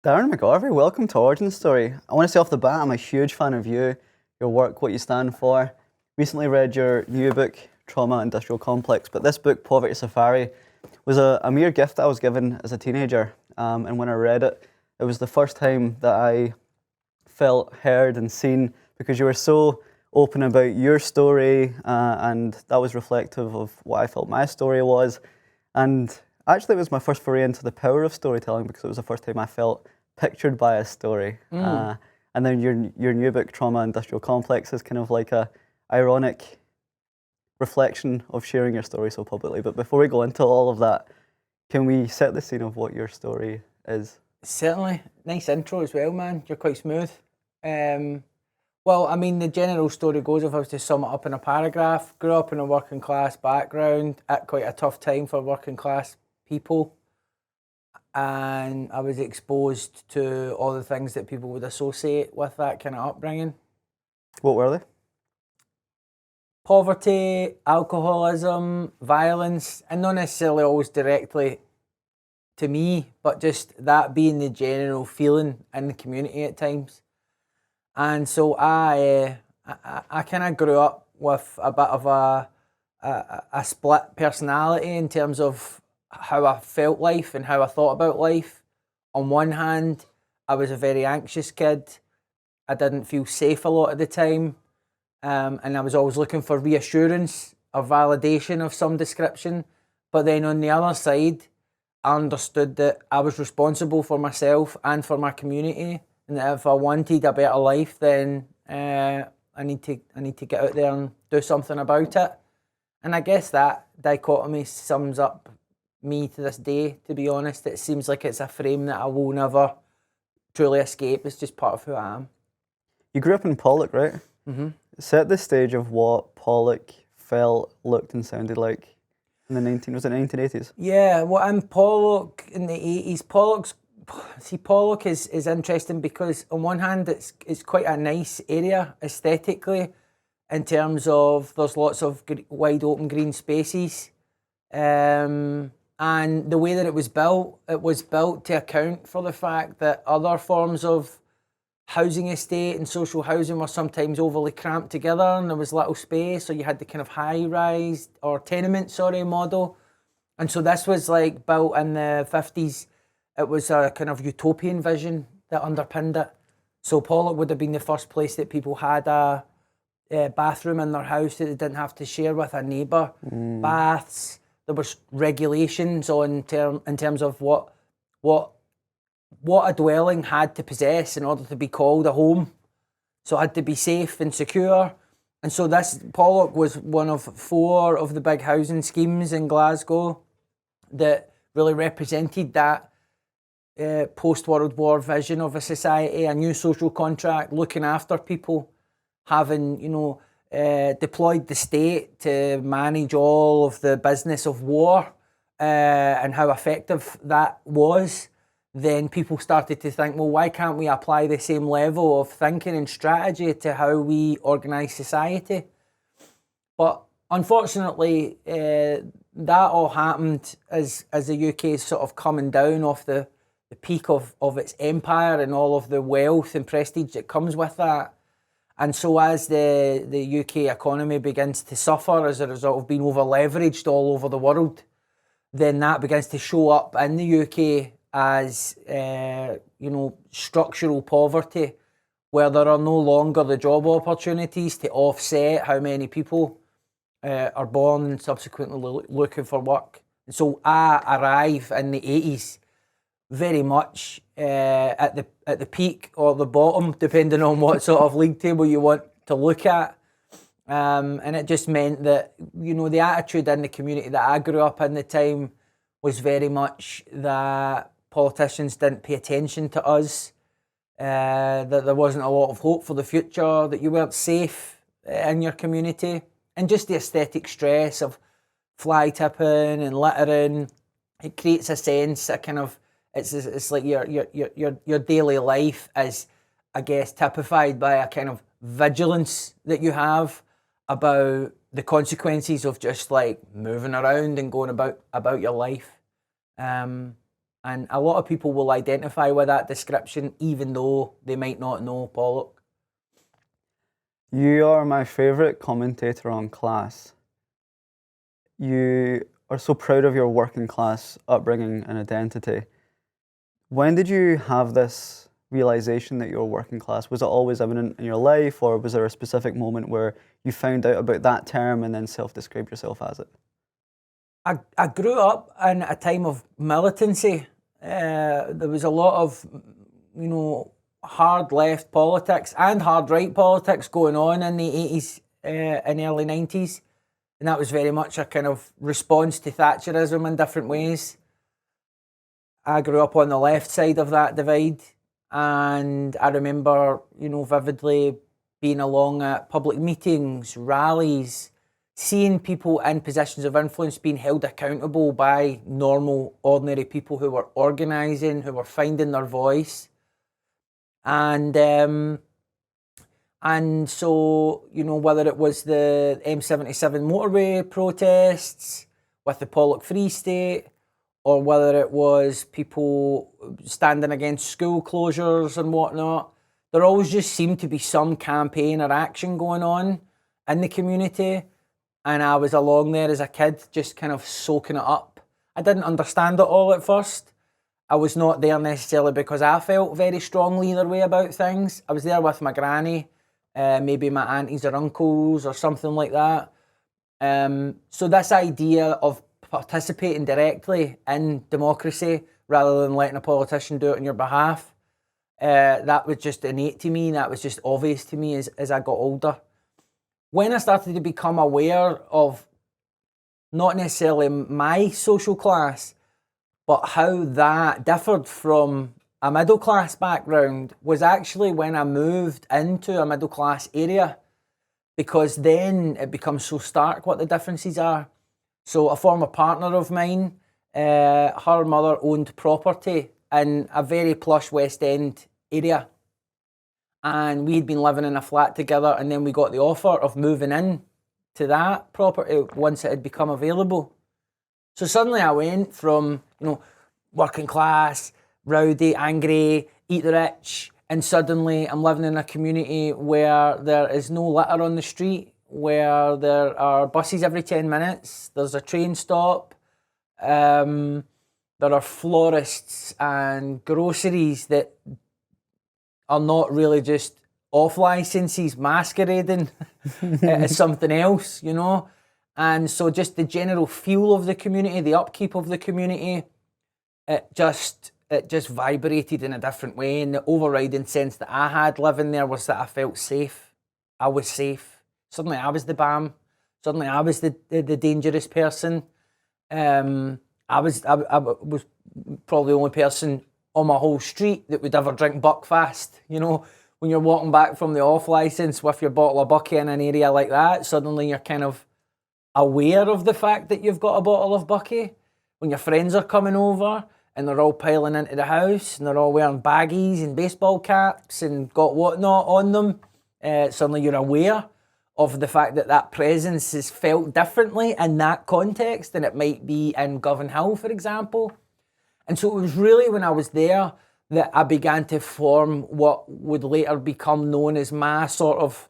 Darren McGarvey, welcome to Origin Story. I want to say off the bat, I'm a huge fan of you, your work, what you stand for. Recently read your new book, Trauma Industrial Complex, but this book, Poverty Safari, was a mere gift I was given as a teenager. And when I read it, it was the first time that I felt heard and seen because you were so open about your story, and that was reflective of what I felt my story was. And actually, it was my first foray into the power of storytelling because it was the first time I felt pictured by a story. And then your new book, Trauma Industrial Complex, is kind of like a ironic reflection of sharing your story so publicly. But before we go into all of that, can we set the scene of what your story is? Certainly. Nice intro as well, man. You're quite smooth. Well, I mean, the general story goes, if I was to sum it up in a paragraph, grew up in a working class background at quite a tough time for working class people. And I was exposed to all the things that people would associate with that kind of upbringing. What were they? Poverty, alcoholism, violence, and not necessarily always directly to me, but just that being the general feeling in the community at times. And so I kind of grew up with a bit of a split personality in terms of how I felt life and how I thought about life. On one hand, I was a very anxious kid. I didn't feel safe a lot of the time. And I was always looking for reassurance or validation of some description. But then on the other side, I understood that I was responsible for myself and for my community, and that if I wanted a better life, then I need to get out there and do something about it. And I guess that dichotomy sums up me to this day, to be honest. It seems like it's a frame that I will never truly escape. It's just part of who I am. You grew up in Pollock, right? Mm-hmm. Set the stage of what Pollock felt, looked and sounded like in the 1980s? Yeah, well, in Pollock in the 80s, Pollock is interesting because on one hand it's quite a nice area aesthetically in terms of there's lots of wide open green spaces, and the way that it was built to account for the fact that other forms of housing estate and social housing were sometimes overly cramped together and there was little space, so you had the kind of high-rise or tenement model. And so this was like built in the 50s. It was a kind of utopian vision that underpinned it. So Pollock would have been the first place that people had a bathroom in their house that they didn't have to share with a neighbour. Baths. There was regulations in terms of what a dwelling had to possess in order to be called a home. So it had to be safe and secure. And so this Pollock was one of 4 of the big housing schemes in Glasgow that really represented that post-World War vision of a society, a new social contract, looking after people, having, deployed the state to manage all of the business of war, and how effective that was. Then people started to think, well, why can't we apply the same level of thinking and strategy to how we organise society? But unfortunately, that all happened as the UK is sort of coming down off the peak of its empire and all of the wealth and prestige that comes with that. And so as the UK economy begins to suffer as a result of being over-leveraged all over the world, then that begins to show up in the UK as structural poverty, where there are no longer the job opportunities to offset how many people are born and subsequently looking for work. And so I arrive in the 80s very much at the peak or the bottom, depending on what sort of league table you want to look at. And it just meant that, the attitude in the community that I grew up in the time was very much that politicians didn't pay attention to us, that there wasn't a lot of hope for the future, that you weren't safe in your community, and just the aesthetic stress of fly tipping and littering. It creates a sense, it's like your daily life is, I guess, typified by a kind of vigilance that you have about the consequences of just like moving around and going about your life. And a lot of people will identify with that description, even though they might not know Pollock. You are my favourite commentator on Class. You are so proud of your working class upbringing and identity. When did you have this realization that you were working class? Was it always evident in your life, or was there a specific moment where you found out about that term and then self-described yourself as it? I grew up in a time of militancy. There was a lot of, hard left politics and hard right politics going on in the 80s and early 90s. And that was very much a kind of response to Thatcherism in different ways. I grew up on the left side of that divide, and I remember, vividly being along at public meetings, rallies, seeing people in positions of influence being held accountable by normal, ordinary people who were organising, who were finding their voice. And so, whether it was the M77 motorway protests with the Pollock Free State, or whether it was people standing against school closures and whatnot, there always just seemed to be some campaign or action going on in the community. And I was along there as a kid, just kind of soaking it up. I didn't understand it all at first. I was not there necessarily because I felt very strongly either way about things. I was there with my granny, maybe my aunties or uncles or something like that. So this idea of participating directly in democracy rather than letting a politician do it on your behalf, that was just innate to me. That was just obvious to me as I got older. When I started to become aware of not necessarily my social class, but how that differed from a middle class background, was actually when I moved into a middle class area, because then it becomes so stark what the differences are. So a former partner of mine, her mother owned property in a very plush West End area. And we'd been living in a flat together, and then we got the offer of moving in to that property once it had become available. So suddenly I went from, working class, rowdy, angry, eat the rich, and suddenly I'm living in a community where there is no litter on the street, where there are buses every 10 minutes, there's a train stop, there are florists and groceries that are not really just off licenses masquerading as something else, And so just the general feel of the community, the upkeep of the community, it just vibrated in a different way. And the overriding sense that I had living there was that I felt safe. I was safe. Suddenly I was the BAM. Suddenly I was the dangerous person. I was probably the only person on my whole street that would ever drink Buckfast. When you're walking back from the off licence with your bottle of Bucky in an area like that, suddenly you're kind of aware of the fact that you've got a bottle of Bucky. When your friends are coming over and they're all piling into the house and they're all wearing baggies and baseball caps and got whatnot on them, suddenly you're aware of the fact that that presence is felt differently in that context than it might be in Govan Hill, for example. And so it was really when I was there that I began to form what would later become known as my sort of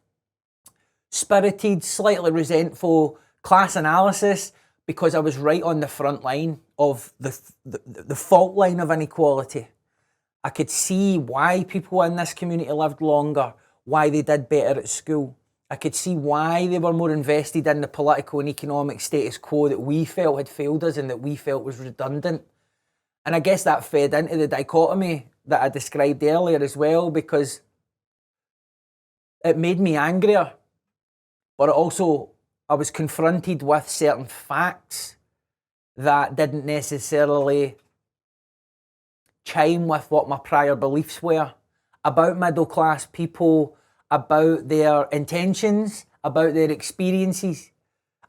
spirited, slightly resentful class analysis, because I was right on the front line of the fault line of inequality. I could see why people in this community lived longer, why they did better at school. I could see why they were more invested in the political and economic status quo that we felt had failed us and that we felt was redundant. And I guess that fed into the dichotomy that I described earlier as well, because it made me angrier, but I was confronted with certain facts that didn't necessarily chime with what my prior beliefs were about middle class people, about their intentions, about their experiences.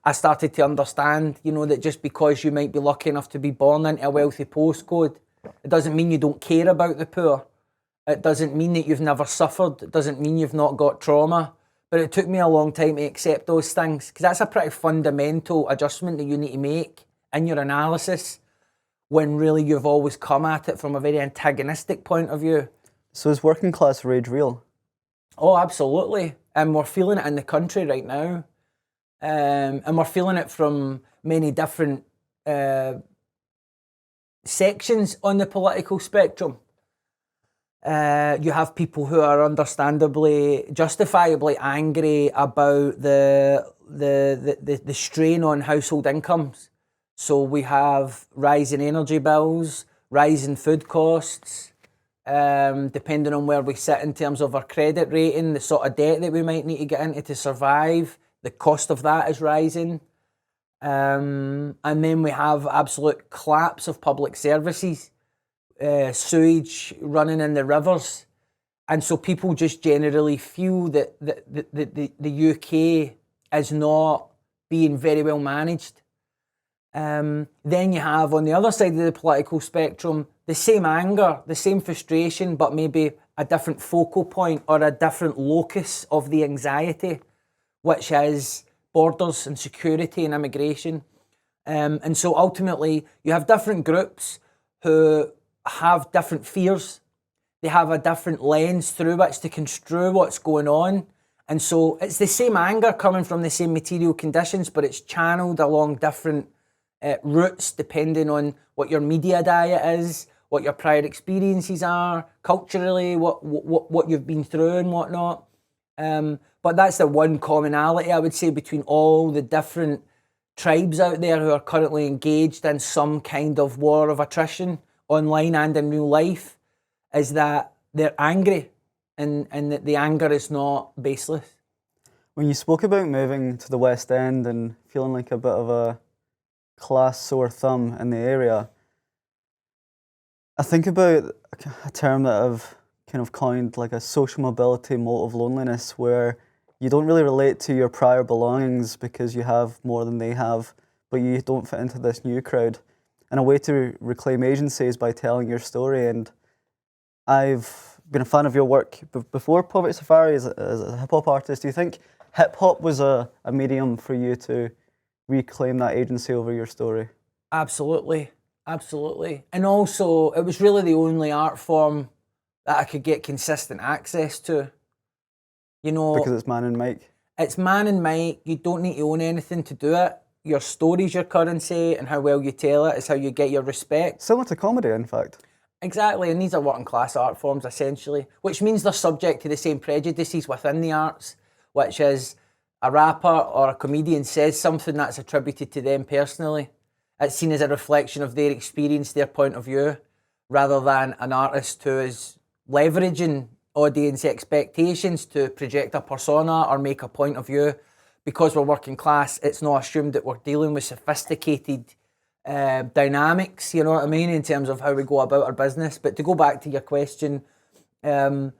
I started to understand, that just because you might be lucky enough to be born into a wealthy postcode, it doesn't mean you don't care about the poor. It doesn't mean that you've never suffered. It doesn't mean you've not got trauma. But it took me a long time to accept those things, because that's a pretty fundamental adjustment that you need to make in your analysis. when really you've always come at it from a very antagonistic point of view. So is working class rage real? Oh, absolutely. And we're feeling it in the country right now. And we're feeling it from many different sections on the political spectrum. You have people who are understandably, justifiably angry about the strain on household incomes. So we have rising energy bills, rising food costs, depending on where we sit in terms of our credit rating, the sort of debt that we might need to get into to survive, the cost of that is rising. And then we have absolute collapse of public services, sewage running in the rivers. And so people just generally feel that the UK is not being very well managed. Then you have on the other side of the political spectrum the same anger, the same frustration, but maybe a different focal point or a different locus of the anxiety, which is borders and security and immigration. And so ultimately you have different groups who have different fears. They have a different lens through which to construe what's going on. And so it's the same anger coming from the same material conditions, but it's channeled along different routes depending on what your media diet is, what your prior experiences are, culturally, what you've been through and whatnot. But that's the one commonality, I would say, between all the different tribes out there who are currently engaged in some kind of war of attrition, online and in real life, is that they're angry and that the anger is not baseless. When you spoke about moving to the West End and feeling like a bit of a class sore thumb in the area, I think about a term that I've kind of coined, like a social mobility motive loneliness, where you don't really relate to your prior belongings because you have more than they have, but you don't fit into this new crowd. And a way to reclaim agency is by telling your story. And I've been a fan of your work before Poverty Safari as a hip-hop artist. Do you think hip-hop was a medium for you to reclaim that agency over your story? Absolutely, absolutely. And also, it was really the only art form that I could get consistent access to. You know, Because it's man and mic? It's man and mic. You don't need to own anything to do it. Your story's your currency, and how well you tell it is how you get your respect. Similar to comedy, in fact. Exactly, and these are working class art forms essentially, which means they're subject to the same prejudices within the arts, which is a rapper or a comedian says something that's attributed to them personally. It's seen as a reflection of their experience, their point of view, rather than an artist who is leveraging audience expectations to project a persona or make a point of view. Because we're working class, it's not assumed that we're dealing with sophisticated dynamics, you know what I mean, in terms of how we go about our business. But to go back to your question, I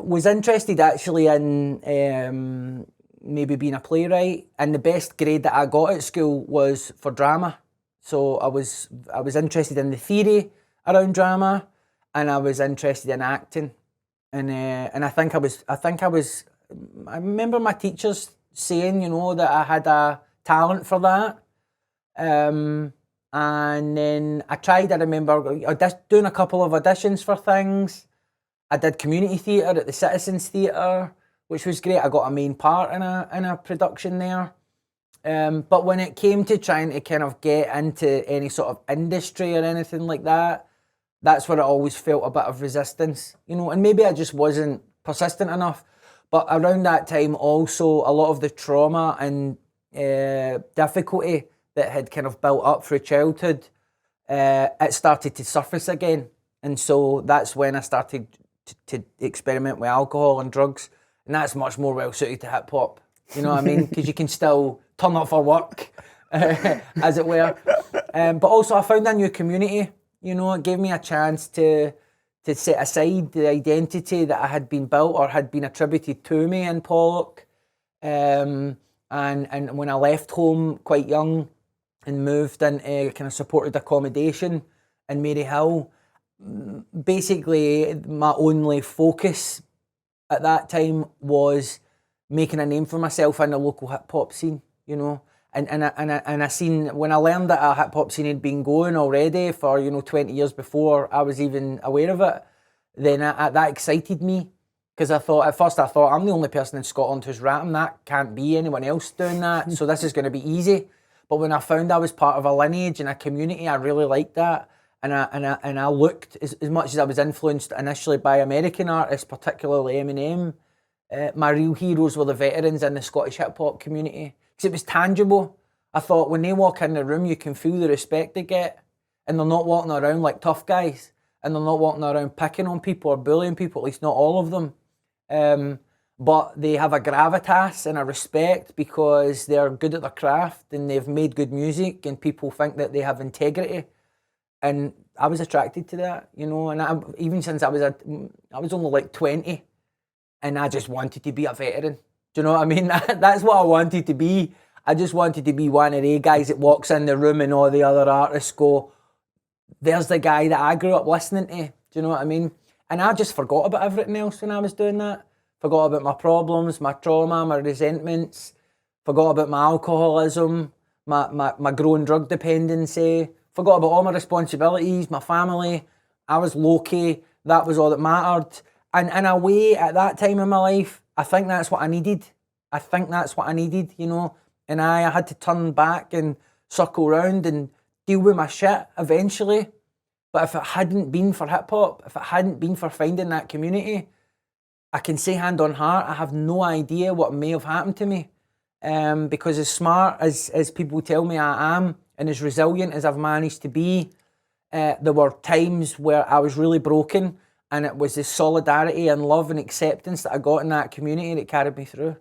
was interested actually in maybe being a playwright, and the best grade that I got at school was for drama. So I was interested in the theory around drama, and I was interested in acting, and I remember my teachers saying, you know, that I had a talent for that. And then I remember doing a couple of auditions for things. I did community theatre at the Citizens Theatre, which was great. I got a main part in a production there. But when it came to trying to kind of get into any sort of industry or anything like that, that's where I always felt a bit of resistance, you know, and maybe I just wasn't persistent enough. But around that time also, a lot of the trauma and difficulty that had kind of built up through childhood, it started to surface again. And so that's when I started to experiment with alcohol and drugs. And that's much more well suited to hip hop, you know what I mean? Because you can still turn up for work, as it were. But also I found a new community, you know, it gave me a chance to set aside the identity that I had been built or had been attributed to me in Pollock. And when I left home quite young and moved into kind of supported accommodation in Maryhill, basically my only focus at that time was making a name for myself in the local hip hop scene, you know. And I seen, when I learned that a hip hop scene had been going already for 20 years before I was even aware of it, then that excited me, because at first I thought I'm the only person in Scotland who's rapping. That can't be anyone else doing that, so this is going to be easy. But when I found I was part of a lineage and a community, I really liked that. And I looked, as much as I was influenced initially by American artists, particularly Eminem, my real heroes were the veterans in the Scottish hip hop community, because it was tangible. I thought when they walk in the room, you can feel the respect they get, and they're not walking around like tough guys, and they're not walking around picking on people or bullying people, at least not all of them. But they have a gravitas and a respect because they're good at their craft and they've made good music, and people think that they have integrity. And I was attracted to that, and even since I was only like 20, and I just wanted to be a veteran. Do you know what I mean? That's what I wanted to be. I just wanted to be one of the guys that walks in the room and all the other artists go, there's the guy that I grew up listening to. Do you know what I mean? And I just forgot about everything else when I was doing that. Forgot about my problems, my trauma, my resentments. Forgot about my alcoholism, my growing drug dependency. Forgot about all my responsibilities, my family. I was low-key. That was all that mattered. And in a way, at that time in my life, I think that's what I needed. And I had to turn back and circle around and deal with my shit eventually. But if it hadn't been for hip-hop, if it hadn't been for finding that community, I can say hand on heart, I have no idea what may have happened to me. Because as smart as people tell me I am, and as resilient as I've managed to be, there were times where I was really broken, and it was the solidarity and love and acceptance that I got in that community that carried me through.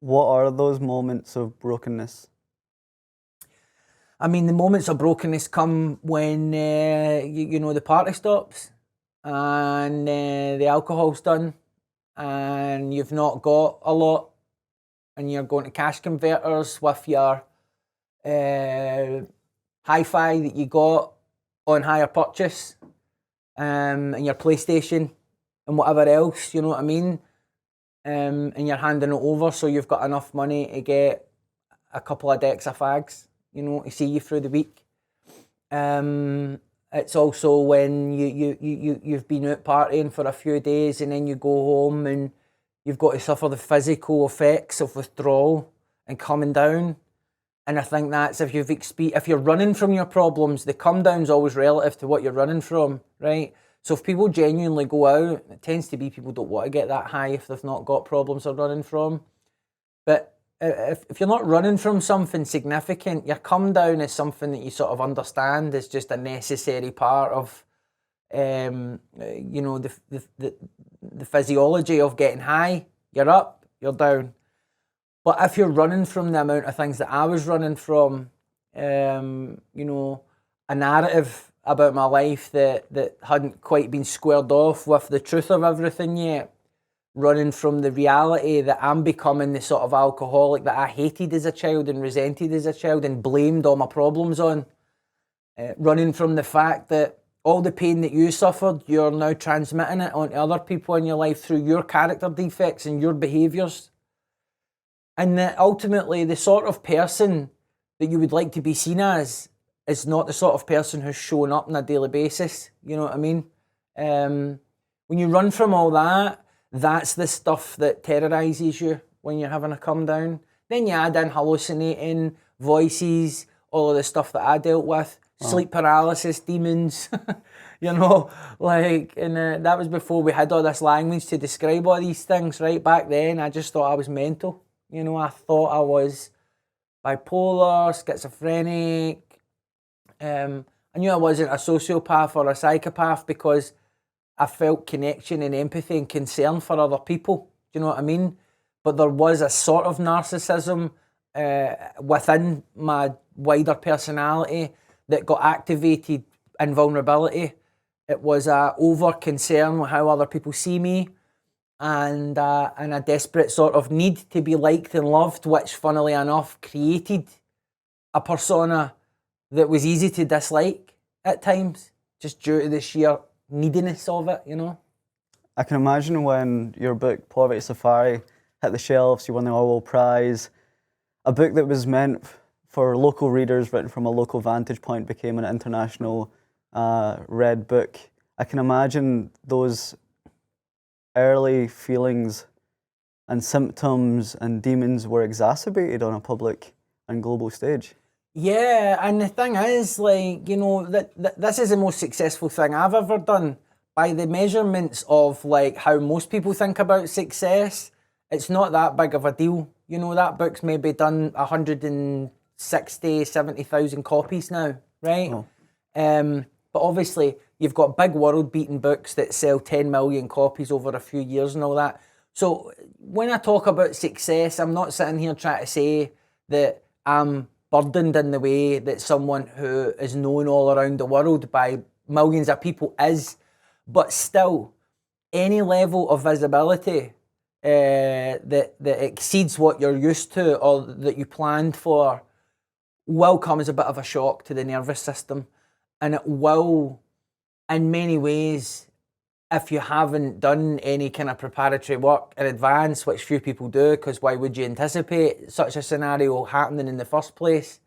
What are those moments of brokenness? I mean, the moments of brokenness come when, the party stops and the alcohol's done and you've not got a lot and you're going to cash converters with your hi-fi that you got on hire purchase and your PlayStation and whatever else, you know what I mean? And you're handing it over so you've got enough money to get a couple of decks of fags, to see you through the week. It's also when you've been out partying for a few days and then you go home and you've got to suffer the physical effects of withdrawal and coming down. And I think that's if you're running from your problems, the come down's always relative to what you're running from, right? So if people genuinely go out, it tends to be people don't want to get that high if they've not got problems they're running from. But if you're not running from something significant, your come down is something that you sort of understand is just a necessary part of, the physiology of getting high. You're up, you're down. But if you're running from the amount of things that I was running from, a narrative about my life that hadn't quite been squared off with the truth of everything yet, running from the reality that I'm becoming the sort of alcoholic that I hated as a child and resented as a child and blamed all my problems on, running from the fact that all the pain that you suffered, you're now transmitting it onto other people in your life through your character defects and your behaviours. And that ultimately the sort of person that you would like to be seen as is not the sort of person who's showing up on a daily basis. You know what I mean? When you run from all that, that's the stuff that terrorises you when you're having a come down. Then you add in hallucinating, voices, all of the stuff that I dealt with, sleep paralysis, demons, and that was before we had all this language to describe all these things, right? Back then, I just thought I was mental. I thought I was bipolar, schizophrenic. I knew I wasn't a sociopath or a psychopath because I felt connection and empathy and concern for other people. Do you know what I mean? But there was a sort of narcissism within my wider personality that got activated in vulnerability. It was a over concern with how other people see me and a desperate sort of need to be liked and loved, which funnily enough created a persona that was easy to dislike at times, just due to the sheer neediness of it, I can imagine when your book Poverty Safari hit the shelves, you won the Orwell Prize. a book that was meant for local readers, written from a local vantage point, became an international read book. I can imagine those early feelings and symptoms and demons were exacerbated on a public and global stage. Yeah, and the thing is, like, you know, this is the most successful thing I've ever done. By the measurements of like how most people think about success, it's not that big of a deal. You know, that book's maybe done 160, 70,000 copies now, right? Oh. But obviously, you've got big world-beating books that sell 10 million copies over a few years and all that. So when I talk about success, I'm not sitting here trying to say that I'm burdened in the way that someone who is known all around the world by millions of people is. But still, any level of visibility that exceeds what you're used to or that you planned for will come as a bit of a shock to the nervous system. And it will, in many ways, if you haven't done any kind of preparatory work in advance, which few people do, because why would you anticipate such a scenario happening in the first place,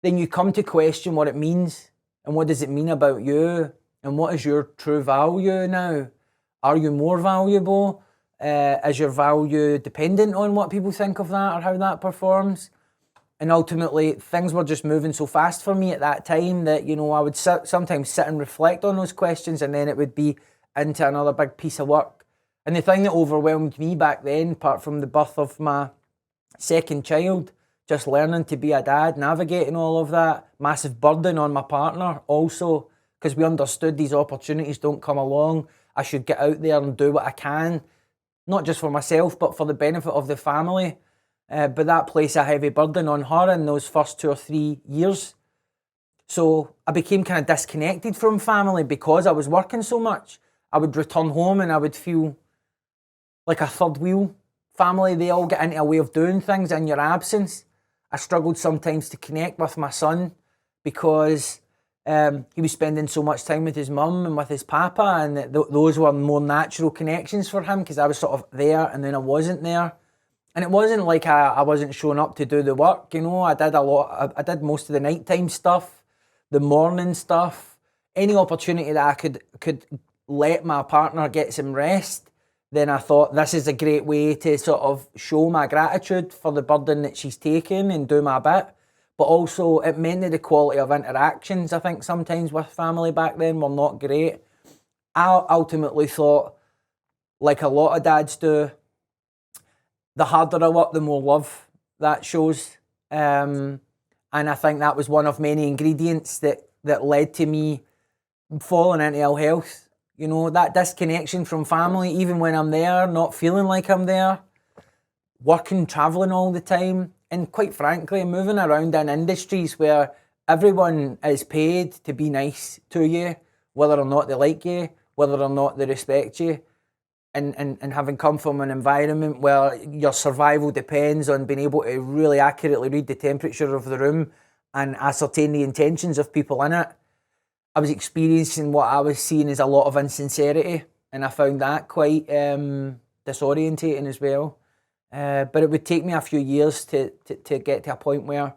then you come to question what it means and what does it mean about you and what is your true value now? Are you more valuable? Is your value dependent on what people think of that or how that performs? And ultimately, things were just moving so fast for me at that time that, you know, I would sometimes sit and reflect on those questions, and then it would be into another big piece of work. And the thing that overwhelmed me back then, apart from the birth of my second child, just learning to be a dad, navigating all of that, massive burden on my partner also, because we understood these opportunities don't come along. I should get out there and do what I can, not just for myself, but for the benefit of the family. But that placed a heavy burden on her in those first 2 or 3 years. So I became kind of disconnected from family because I was working so much. I would return home and I would feel like a third wheel. Family, they all get into a way of doing things in your absence. I struggled sometimes to connect with my son because he was spending so much time with his mum and with his papa, and those were more natural connections for him because I was sort of there and then I wasn't there. And it wasn't like I wasn't showing up to do the work, you know. I did a lot. I did most of the nighttime stuff, the morning stuff, any opportunity that I could let my partner get some rest. Then I thought this is a great way to sort of show my gratitude for the burden that she's taken and do my bit. But also it meant that the quality of interactions, I think sometimes with family back then, were not great. I ultimately thought, like a lot of dads do, the harder I work, the more love that shows. And I think that was one of many ingredients that led to me falling into ill health. You know, that disconnection from family, even when I'm there, not feeling like I'm there, working, travelling all the time, and quite frankly, moving around in industries where everyone is paid to be nice to you, whether or not they like you, whether or not they respect you. And having come from an environment where your survival depends on being able to really accurately read the temperature of the room and ascertain the intentions of people in it, I was experiencing what I was seeing as a lot of insincerity, and I found that quite disorientating as well. But it would take me a few years to get to a point where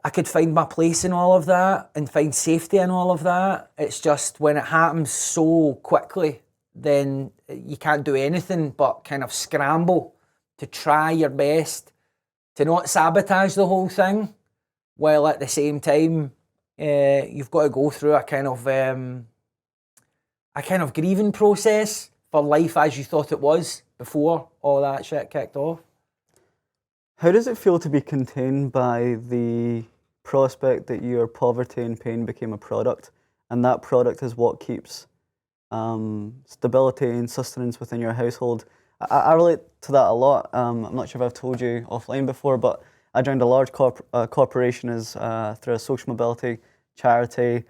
I could find my place in all of that and find safety in all of that. It's just when it happens so quickly, then you can't do anything but kind of scramble to try your best to not sabotage the whole thing, while at the same time you've got to go through a kind of grieving process for life as you thought it was before all that shit kicked off. How does it feel to be contained by the prospect that your poverty and pain became a product, and that product is what keeps stability and sustenance within your household? I relate to that a lot. I'm not sure if I've told you offline before, but I joined a large corporation as through a social mobility charity,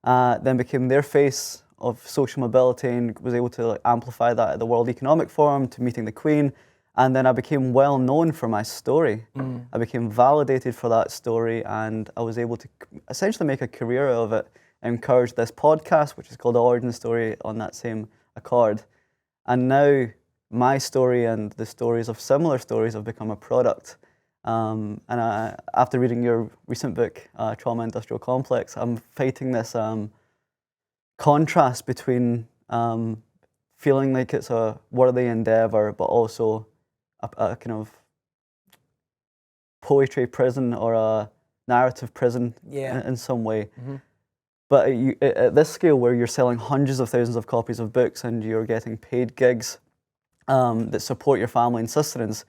then became their face of social mobility and was able to amplify that at the World Economic Forum, to meeting the Queen, and then I became well known for my story. I became validated for that story, and I was able to essentially make a career of it. Encouraged this podcast, which is called The Origin Story, on that same accord. And now my story and the stories of similar stories have become a product. After reading your recent book, Trauma Industrial Complex, I'm fighting this contrast between feeling like it's a worthy endeavor, but also a kind of poetry prison or a narrative prison in some way. But at this scale where you're selling hundreds of thousands of copies of books and you're getting paid gigs that support your family and sustenance,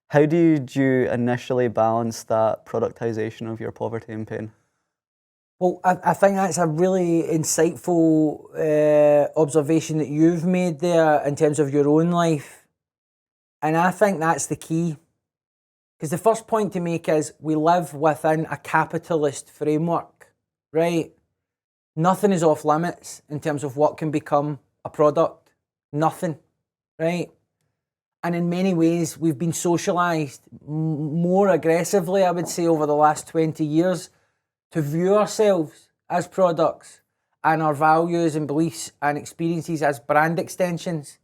how did you initially balance that productization of your poverty and pain? Well, I think that's a really insightful observation that you've made there in terms of your own life. And I think that's the key. Because the first point to make is we live within a capitalist framework, right? Nothing is off limits in terms of what can become a product. Nothing, right? And in many ways, we've been socialised more aggressively, I would say, over the last 20 years to view ourselves as products and our values and beliefs and experiences as brand extensions.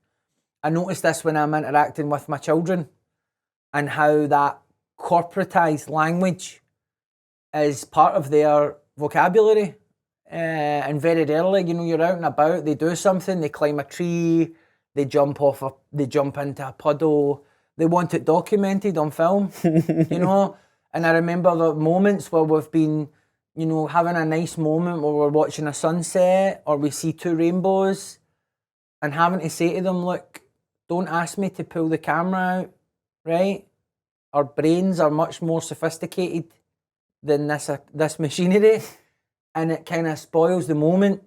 I notice this when I'm interacting with my children and how that corporatised language is part of their vocabulary. And very rarely, you're out and about, they do something, they climb a tree, they jump into a puddle, they want it documented on film, And I remember the moments where we've been, having a nice moment where we're watching a sunset or we see two rainbows and having to say to them, look, don't ask me to pull the camera out, right? Our brains are much more sophisticated than this machinery, and it kind of spoils the moment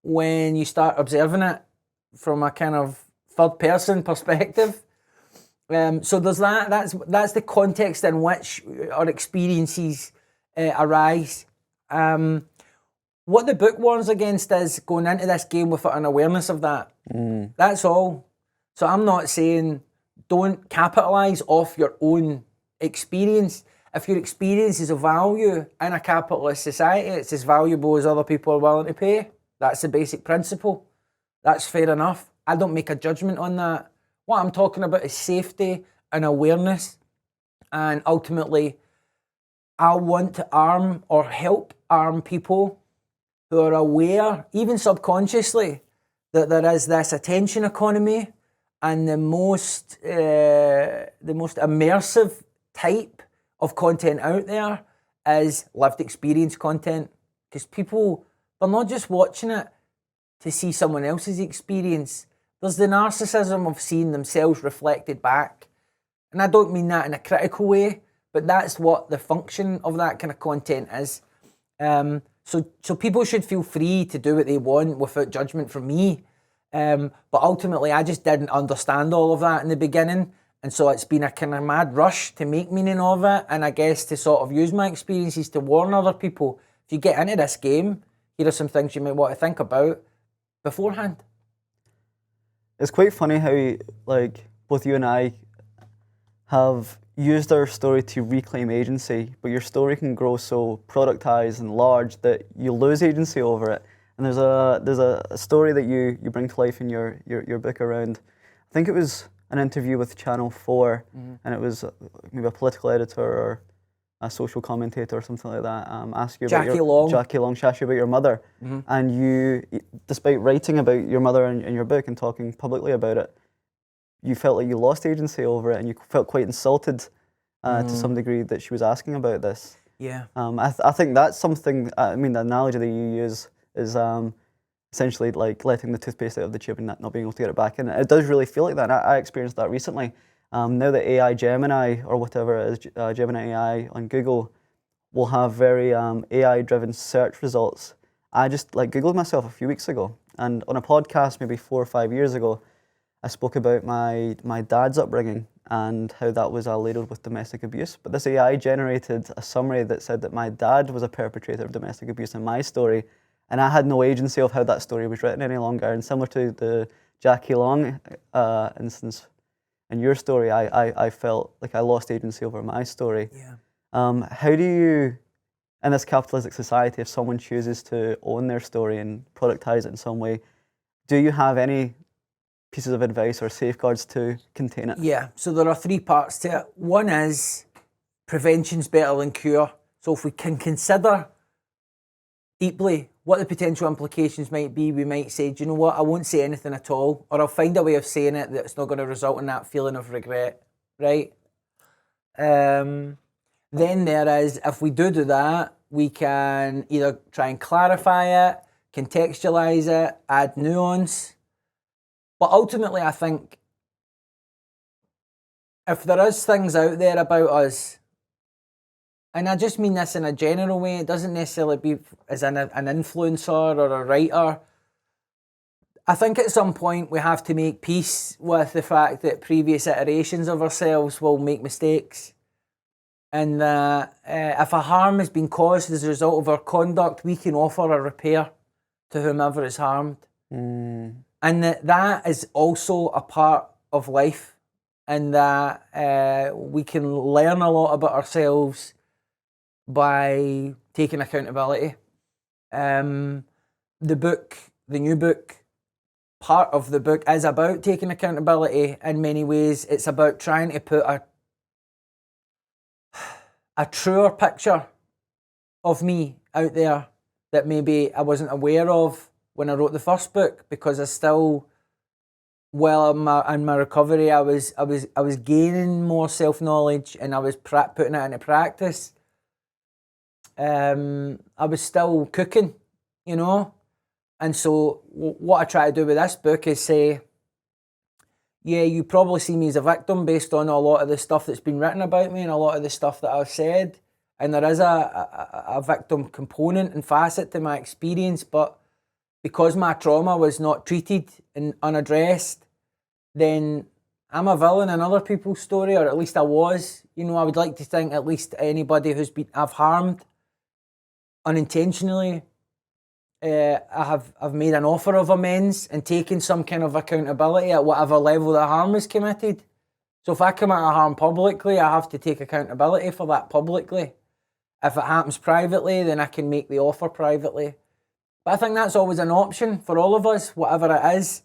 when you start observing it from a kind of third person perspective. So there's that. That's the context in which our experiences arise. What the book warns against is going into this game without an awareness of that. That's all. So I'm not saying don't capitalise off your own experience. If your experience is of value in a capitalist society, it's as valuable as other people are willing to pay. That's the basic principle. That's fair enough. I don't make a judgment on that. What I'm talking about is safety and awareness. And ultimately, I want to arm or help arm people who are aware, even subconsciously, that there is this attention economy and the most immersive type of content out there is lived experience content. Because people, they're not just watching it to see someone else's experience. There's the narcissism of seeing themselves reflected back. And I don't mean that in a critical way, but that's what the function of that kind of content is. So people should feel free to do what they want without judgment from me. But ultimately, I just didn't understand all of that in the beginning. And so it's been a kind of mad rush to make meaning of it. And I guess to sort of use my experiences to warn other people, if you get into this game, here are some things you might want to think about beforehand. It's quite funny how, both you and I have used our story to reclaim agency, but your story can grow so productized and large that you lose agency over it. And there's a story that you bring to life in your book around, I think it was an interview with Channel 4, and it was maybe a political editor or a social commentator or something like that, ask you about Jackie Long, asked you about your mother, and you, despite writing about your mother in your book and talking publicly about it, you felt like you lost agency over it, and you felt quite insulted to some degree that she was asking about this. Yeah. I think that's something, the analogy that you use is essentially like letting the toothpaste out of the tube and not being able to get it back in. It does really feel like that. And I experienced that recently. Now that AI Gemini, or whatever it is, Gemini AI on Google, will have very AI-driven search results. I just Googled myself a few weeks ago, and on a podcast maybe 4 or 5 years ago, I spoke about my dad's upbringing and how that was ladled with domestic abuse. But this AI generated a summary that said that my dad was a perpetrator of domestic abuse in my story, and I had no agency of how that story was written any longer. And similar to the Jackie Long instance in your story, I felt like I lost agency over my story. Yeah. How do you, in this capitalistic society, if someone chooses to own their story and productize it in some way, do you have any pieces of advice or safeguards to contain it? Yeah, so there are 3 parts to it. One is prevention's better than cure. So if we can consider deeply what the potential implications might be, we might say, do you know what, I won't say anything at all, or I'll find a way of saying it that's not going to result in that feeling of regret, right? Then there is, if we do that, we can either try and clarify it, contextualize it, add nuance. But ultimately, I think if there is things out there about us, and I just mean this in a general way, it doesn't necessarily be as an influencer or a writer. I think at some point we have to make peace with the fact that previous iterations of ourselves will make mistakes. And that if a harm has been caused as a result of our conduct, we can offer a repair to whomever is harmed. And that is also a part of life, and that we can learn a lot about ourselves by taking accountability. The new book, part of the book is about taking accountability in many ways. It's about trying to put a truer picture of me out there that maybe I wasn't aware of when I wrote the first book, because I still, well, in my recovery, I was gaining more self-knowledge, and I was putting it into practice. I was still cooking, you know? And so what I try to do with this book is say, yeah, you probably see me as a victim based on a lot of the stuff that's been written about me and a lot of the stuff that I've said. And there is a victim component and facet to my experience, but because my trauma was not treated and unaddressed, then I'm a villain in other people's story, or at least I was. You know, I would like to think at least anybody I've harmed unintentionally, I've made an offer of amends and taken some kind of accountability at whatever level the harm was committed. So if I commit a harm publicly, I have to take accountability for that publicly. If it happens privately, then I can make the offer privately. But I think that's always an option for all of us, whatever it is.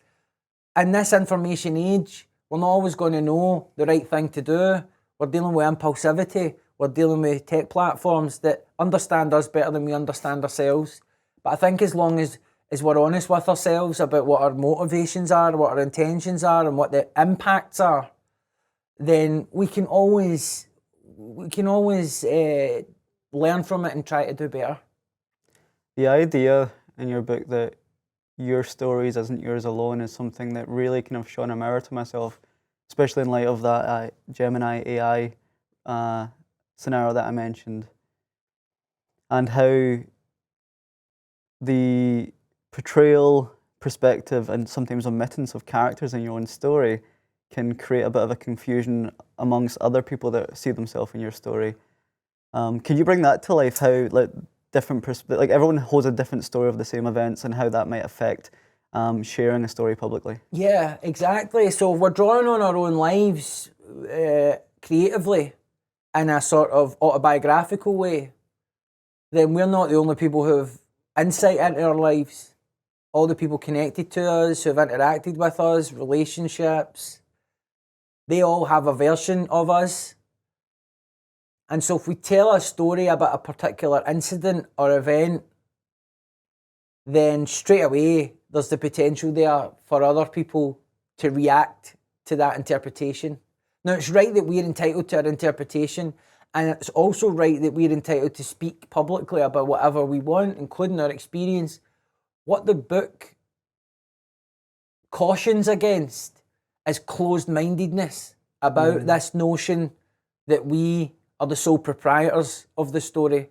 In this information age, we're not always going to know the right thing to do. We're dealing with impulsivity. We're dealing with tech platforms that understand us better than we understand ourselves. But I think as long as we're honest with ourselves about what our motivations are, what our intentions are, and what the impacts are, then we can always learn from it and try to do better. The idea in your book that your stories isn't yours alone is something that really kind of shone a mirror to myself, especially in light of that Gemini AI scenario that I mentioned, and how the portrayal, perspective, and sometimes omittance of characters in your own story can create a bit of a confusion amongst other people that see themselves in your story. Can you bring that to life? How like everyone holds a different story of the same events, and how that might affect sharing a story publicly? Yeah, exactly. So we're drawing on our own lives creatively in a sort of autobiographical way. Then we're not the only people who have insight into our lives. All the people connected to us, who have interacted with us, relationships, they all have a version of us. And so if we tell a story about a particular incident or event, then straight away there's the potential there for other people to react to that interpretation. Now, it's right that we're entitled to our interpretation, and it's also right that we're entitled to speak publicly about whatever we want, including our experience. What the book cautions against is closed-mindedness about this notion that we are the sole proprietors of the story.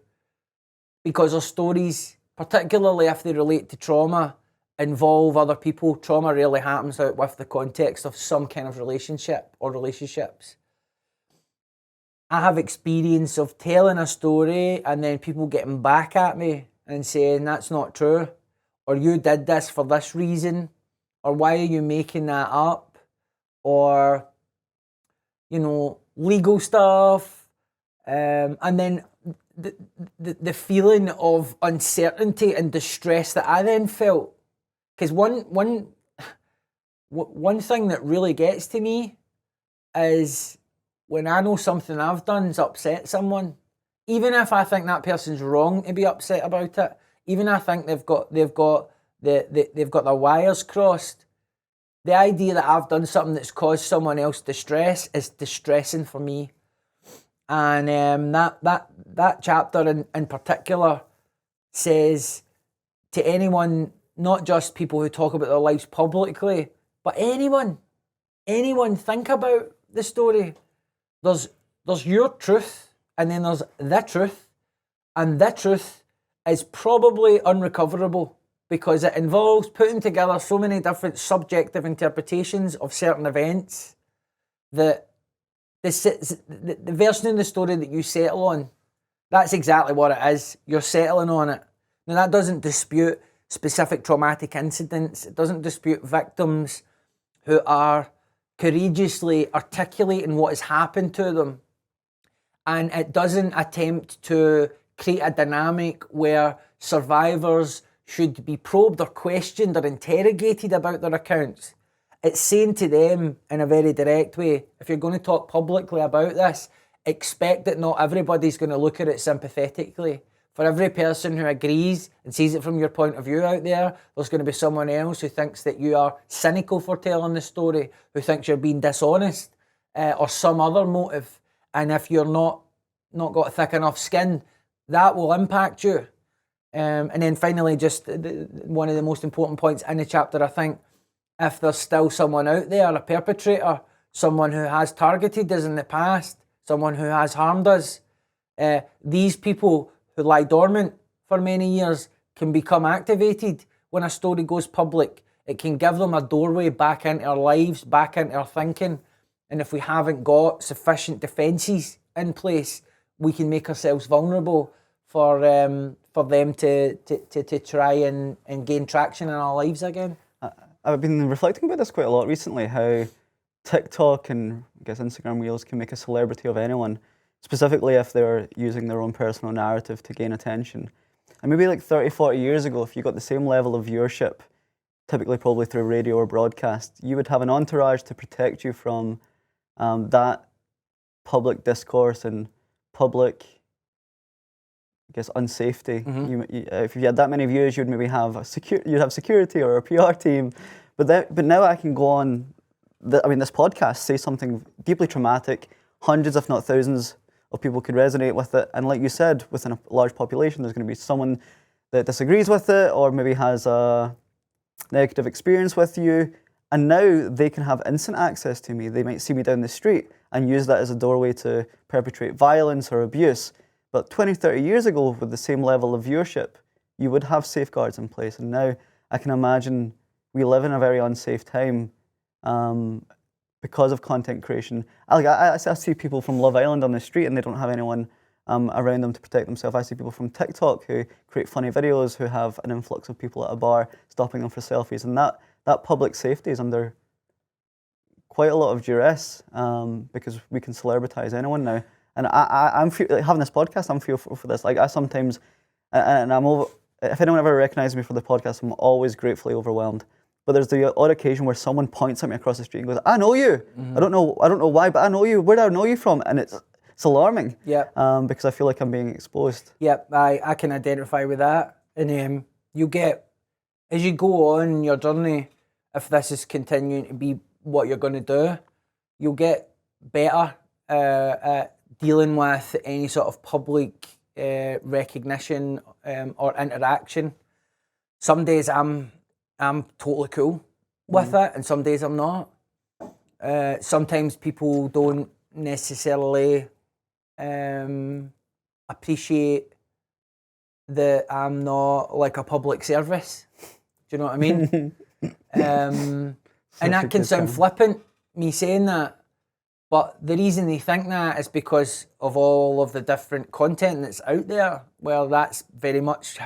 Because our stories, particularly if they relate to trauma, involve other people. Trauma rarely happens out with the context of some kind of relationship or relationships. I have experience of telling a story and then people getting back at me and saying, that's not true, or you did this for this reason, or why are you making that up, or, you know, legal stuff. And then the feeling of uncertainty and distress that I then felt. Because one thing that really gets to me is when I know something I've done's upset someone, even if I think that person's wrong to be upset about it, even I think they've got their wires crossed, the idea that I've done something that's caused someone else distress is distressing for me. And that chapter in particular says to anyone, not just people who talk about their lives publicly, but anyone, think about the story. There's your truth, and then there's the truth, and the truth is probably unrecoverable because it involves putting together so many different subjective interpretations of certain events that the version of the story that you settle on, that's exactly what it is. You're settling on it. Now, that doesn't dispute specific traumatic incidents. It doesn't dispute victims who are courageously articulating what has happened to them. And it doesn't attempt to create a dynamic where survivors should be probed or questioned or interrogated about their accounts. It's saying to them in a very direct way, if you're going to talk publicly about this, expect that not everybody's going to look at it sympathetically. For every person who agrees and sees it from your point of view out there, there's going to be someone else who thinks that you are cynical for telling the story, who thinks you're being dishonest, or some other motive. And if you're not got thick enough skin, that will impact you. And then finally, just one of the most important points in the chapter, I think, if there's still someone out there, a perpetrator, someone who has targeted us in the past, someone who has harmed us, these people who lie dormant for many years can become activated when a story goes public. It can give them a doorway back into our lives, back into our thinking. And if we haven't got sufficient defences in place, we can make ourselves vulnerable for them to try and gain traction in our lives again. I've been reflecting about this quite a lot recently, how TikTok and I guess Instagram Reels can make a celebrity of anyone, specifically if they're using their own personal narrative to gain attention. And maybe like 30, 40 years ago, if you got the same level of viewership, typically probably through radio or broadcast, you would have an entourage to protect you from that public discourse and public, I guess, unsafety. If you had that many views, you'd maybe have security or a PR team. But now I can go on, this podcast, say something deeply traumatic, hundreds if not thousands of people could resonate with it. And like you said, within a large population, there's going to be someone that disagrees with it or maybe has a negative experience with you. And now they can have instant access to me. They might see me down the street and use that as a doorway to perpetrate violence or abuse. But 20, 30 years ago, with the same level of viewership, you would have safeguards in place. And now I can imagine we live in a very unsafe time because of content creation. I see people from Love Island on the street and they don't have anyone around them to protect themselves. I see people from TikTok who create funny videos who have an influx of people at a bar stopping them for selfies. And that public safety is under quite a lot of duress because we can celebritize anyone now. And I'm having this podcast, I'm fearful for this. Like I sometimes, if anyone ever recognizes me for the podcast, I'm always gratefully overwhelmed. But there's the odd occasion where someone points at me across the street and goes, "I know you. I don't know why, but I know you. Where do I know you from?" And it's alarming. Yeah. Because I feel like I'm being exposed. Yeah, I can identify with that. And you get, as you go on your journey, if this is continuing to be what you're going to do, you'll get better at dealing with any sort of public recognition or interaction. Some days I'm totally cool with it, and some days I'm not. Sometimes people don't necessarily appreciate that I'm not like a public service. Do you know what I mean? And that can sound flippant, me saying that. But the reason they think that is because of all of the different content that's out there. Well, that's very much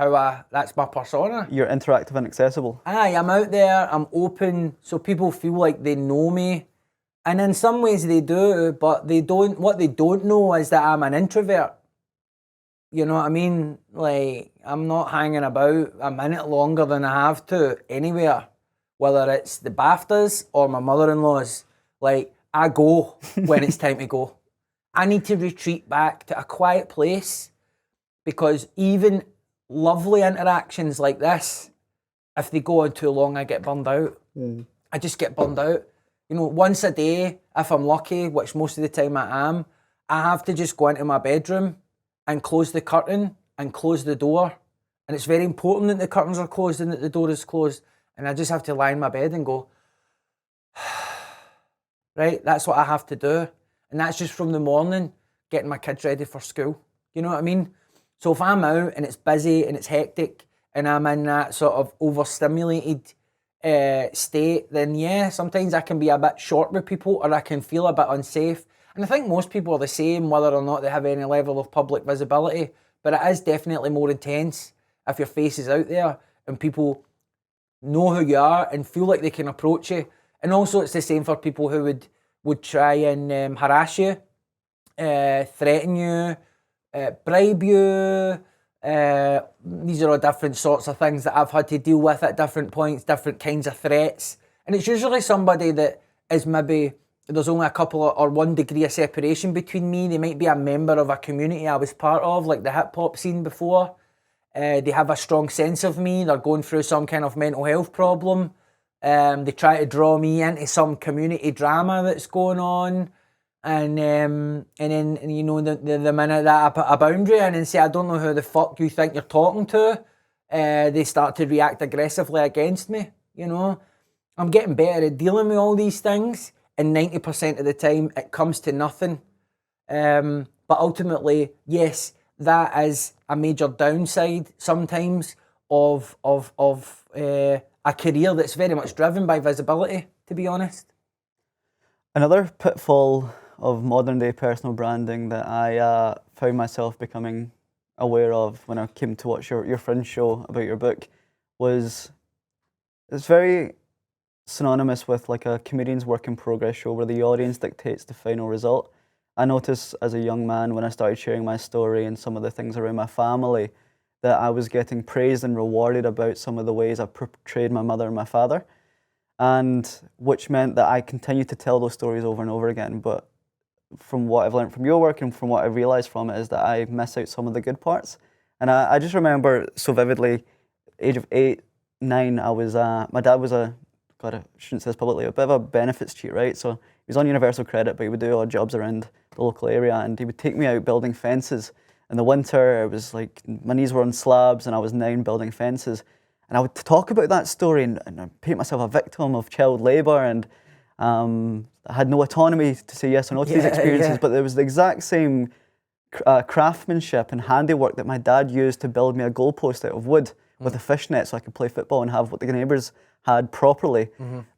that's my persona. You're interactive and accessible. Aye, I'm out there, I'm open, so people feel like they know me. And in some ways they do, but what they don't know is that I'm an introvert. You know what I mean? Like, I'm not hanging about a minute longer than I have to anywhere. Whether it's the BAFTAs or my mother-in-law's. Like, I go when it's time to go. I need to retreat back to a quiet place, because even lovely interactions like this, if they go on too long, I get burned out. I just get burned out. You know, once a day, if I'm lucky, which most of the time I am, I have to just go into my bedroom and close the curtain and close the door. And it's very important that the curtains are closed and that the door is closed. And I just have to lie in my bed and go, right, that's what I have to do. And that's just from the morning, getting my kids ready for school. You know what I mean? So if I'm out and it's busy and it's hectic and I'm in that sort of overstimulated state, then yeah, sometimes I can be a bit short with people, or I can feel a bit unsafe. And I think most people are the same, whether or not they have any level of public visibility. But it is definitely more intense if your face is out there and people know who you are and feel like they can approach you. And also it's the same for people who would try and harass you, threaten you, bribe you. These are all different sorts of things that I've had to deal with at different points, different kinds of threats. And it's usually somebody that is maybe, there's only a couple or 1 degree of separation between me. They might be a member of a community I was part of, like the hip hop scene before. They have a strong sense of me. They're going through some kind of mental health problem. They try to draw me into some community drama that's going on. And then, you know, the minute that I put a boundary in and say, I don't know who the fuck you think you're talking to, they start to react aggressively against me, you know. I'm getting better at dealing with all these things, and 90% of the time it comes to nothing. But ultimately, yes, that is a major downside sometimes of a career that's very much driven by visibility, to be honest. Another pitfall of modern day personal branding that I found myself becoming aware of when I came to watch your friend's show about your book was, it's very synonymous with like a comedian's work in progress show where the audience dictates the final result. I noticed as a young man when I started sharing my story and some of the things around my family that I was getting praised and rewarded about some of the ways I portrayed my mother and my father, and which meant that I continued to tell those stories over and over again. But from what I've learned from your work and from what I realised from it is that I miss out some of the good parts. And I just remember so vividly, age of 8, 9, I was, my dad was God, I shouldn't say this publicly, a bit of a benefits cheat, right? So he was on universal credit, but he would do odd jobs around the local area, and he would take me out building fences. In the winter, it was like my knees were on slabs and I was 9 building fences. And I would talk about that story and paint myself a victim of child labour, and I had no autonomy to say yes or no to these experiences, but there was the exact same craftsmanship and handiwork that my dad used to build me a goalpost out of wood with a fishnet so I could play football and have what the neighbours had properly.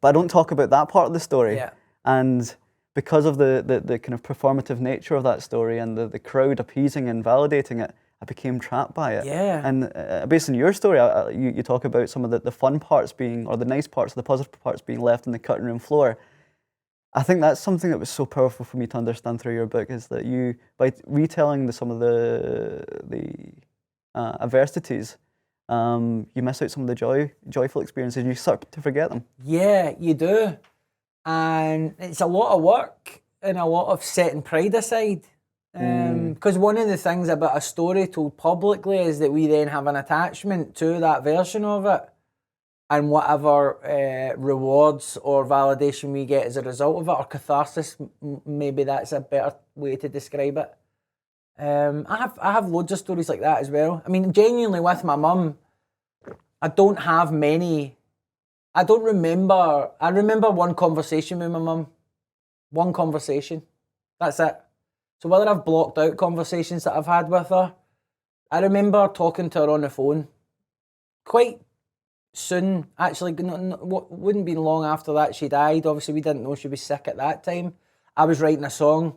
But I don't talk about that part of the story. And because of the kind of performative nature of that story and the crowd appeasing and validating it, I became trapped by it. And based on your story, you talk about some of the fun parts being, or the nice parts, the positive parts being left on the cutting room floor. I think that's something that was so powerful for me to understand through your book, is that you, by retelling some of the adversities, you miss out some of the joyful experiences. You start to forget them. Yeah, you do. And it's a lot of work and a lot of setting pride aside. Because one of the things about a story told publicly is that we then have an attachment to that version of it, and whatever rewards or validation we get as a result of it, or catharsis, maybe that's a better way to describe it. I have loads of stories like that as well. I mean, genuinely with my mum, I don't have many. I remember one conversation with my mum. One conversation. That's it. So whether I've blocked out conversations that I've had with her, I remember talking to her on the phone quite soon, actually. Wouldn't be long after that she died. Obviously, we didn't know she was sick at that time. I was writing a song.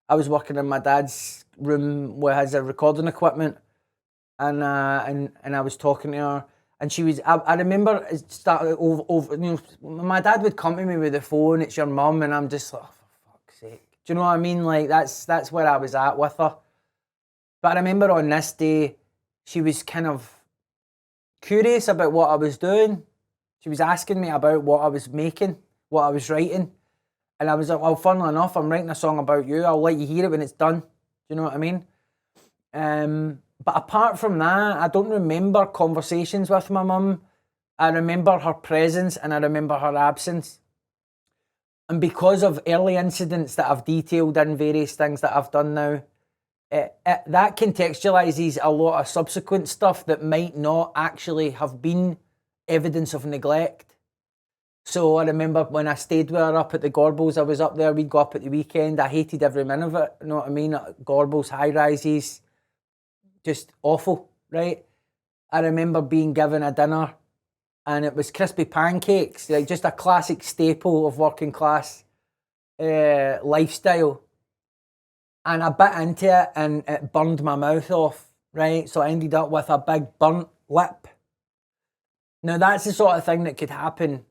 I was working in my dad's room where has a recording equipment, and I was talking to her, and she was. I remember it started over. You know, my dad would come to me with the phone. It's your mum, and I'm just like, oh, for fuck's sake. Do you know what I mean? Like that's where I was at with her. But I remember on this day, she was kind of curious about what I was doing. She was asking me about what I was making, what I was writing. And I was like, well, funnily enough, I'm writing a song about you. I'll let you hear it when it's done. Do you know what I mean? But apart from that, I don't remember conversations with my mum. I remember her presence and I remember her absence. And because of early incidents that I've detailed in various things that I've done now, that contextualises a lot of subsequent stuff that might not actually have been evidence of neglect. So I remember when I stayed with her up at the Gorbals, I was up there, we'd go up at the weekend. I hated every minute of it, you know what I mean? Gorbals, high rises, just awful, right? I remember being given a dinner and it was crispy pancakes, like just a classic staple of working class lifestyle. And I bit into it and it burned my mouth off, right? So I ended up with a big burnt lip. Now that's the sort of thing that could happen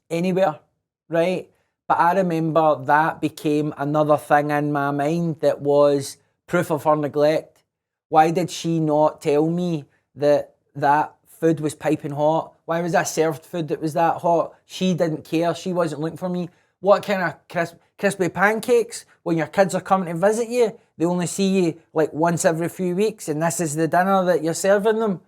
anywhere, right? But I remember that became another thing in my mind that was proof of her neglect. Why did she not tell me that that food was piping hot? Why was I served food that was that hot? She didn't care. She wasn't looking for me. What kind of crispy pancakes? When your kids are coming to visit you, they only see you like once every few weeks and this is the dinner that you're serving them.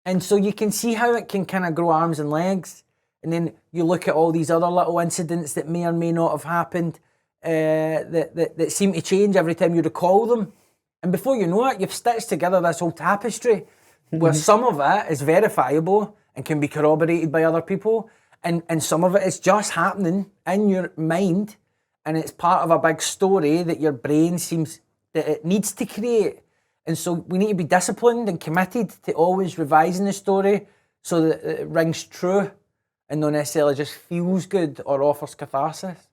And so you can see how it can kind of grow arms and legs. And then you look at all these other little incidents that may or may not have happened that seem to change every time you recall them. And before you know it, you've stitched together this whole tapestry where some of it is verifiable and can be corroborated by other people. And some of it is just happening in your mind and it's part of a big story that your brain seems that it needs to create. And so we need to be disciplined and committed to always revising the story so that it rings true and not necessarily just feels good or offers catharsis.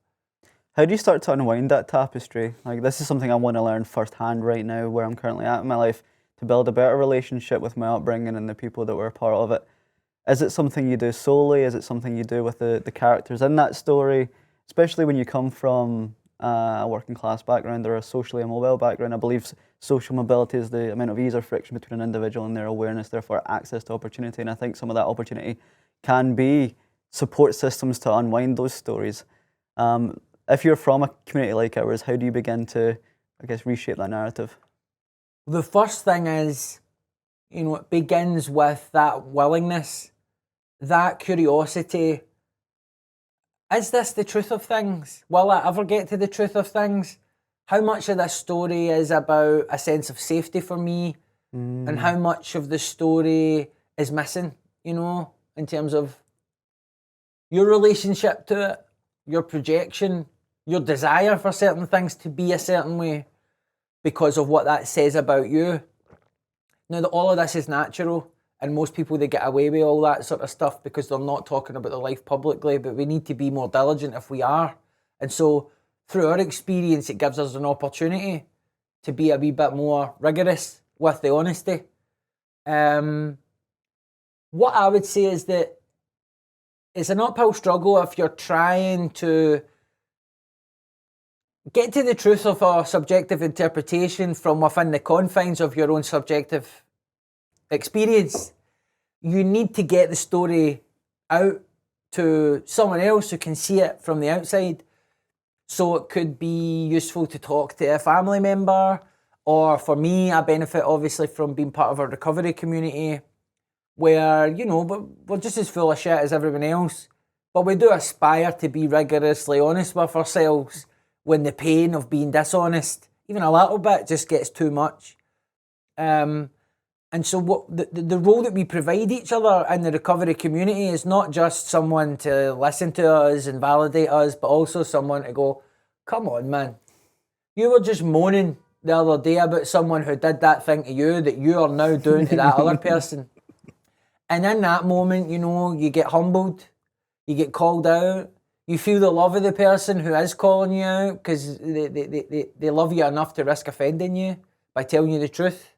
How do you start to unwind that tapestry? Like, this is something I want to learn firsthand right now, where I'm currently at in my life, to build a better relationship with my upbringing and the people that were a part of it. Is it something you do solely? Is it something you do with the characters in that story? Especially when you come from a working class background or a socially immobile background. I believe social mobility is the amount of ease or friction between an individual and their awareness, therefore access to opportunity. And I think some of that opportunity can be support systems to unwind those stories. If you're from a community like ours, how do you begin to, I guess, reshape that narrative? The first thing is, you know, it begins with that willingness, that curiosity. Is this the truth of things? Will I ever get to the truth of things? How much of this story is about a sense of safety for me? And how much of the story is missing, you know, in terms of your relationship to it, your projection, your desire for certain things to be a certain way because of what that says about you. Now, that all of this is natural, and most people, they get away with all that sort of stuff because they're not talking about their life publicly, but we need to be more diligent if we are. And so through our experience, it gives us an opportunity to be a wee bit more rigorous with the honesty. What I would say is that it's an uphill struggle if you're trying to get to the truth of a subjective interpretation from within the confines of your own subjective experience. You need to get the story out to someone else who can see it from the outside. So it could be useful to talk to a family member, or for me, I benefit obviously from being part of a recovery community where, you know, we're just as full of shit as everyone else, but we do aspire to be rigorously honest with ourselves when the pain of being dishonest, even a little bit, just gets too much. And so what the role that we provide each other in the recovery community is not just someone to listen to us and validate us, but also someone to go, come on, man. You were just moaning the other day about someone who did that thing to you that you are now doing to that other person. And in that moment, you know, you get humbled, you get called out, you feel the love of the person who is calling you out because they love you enough to risk offending you by telling you the truth.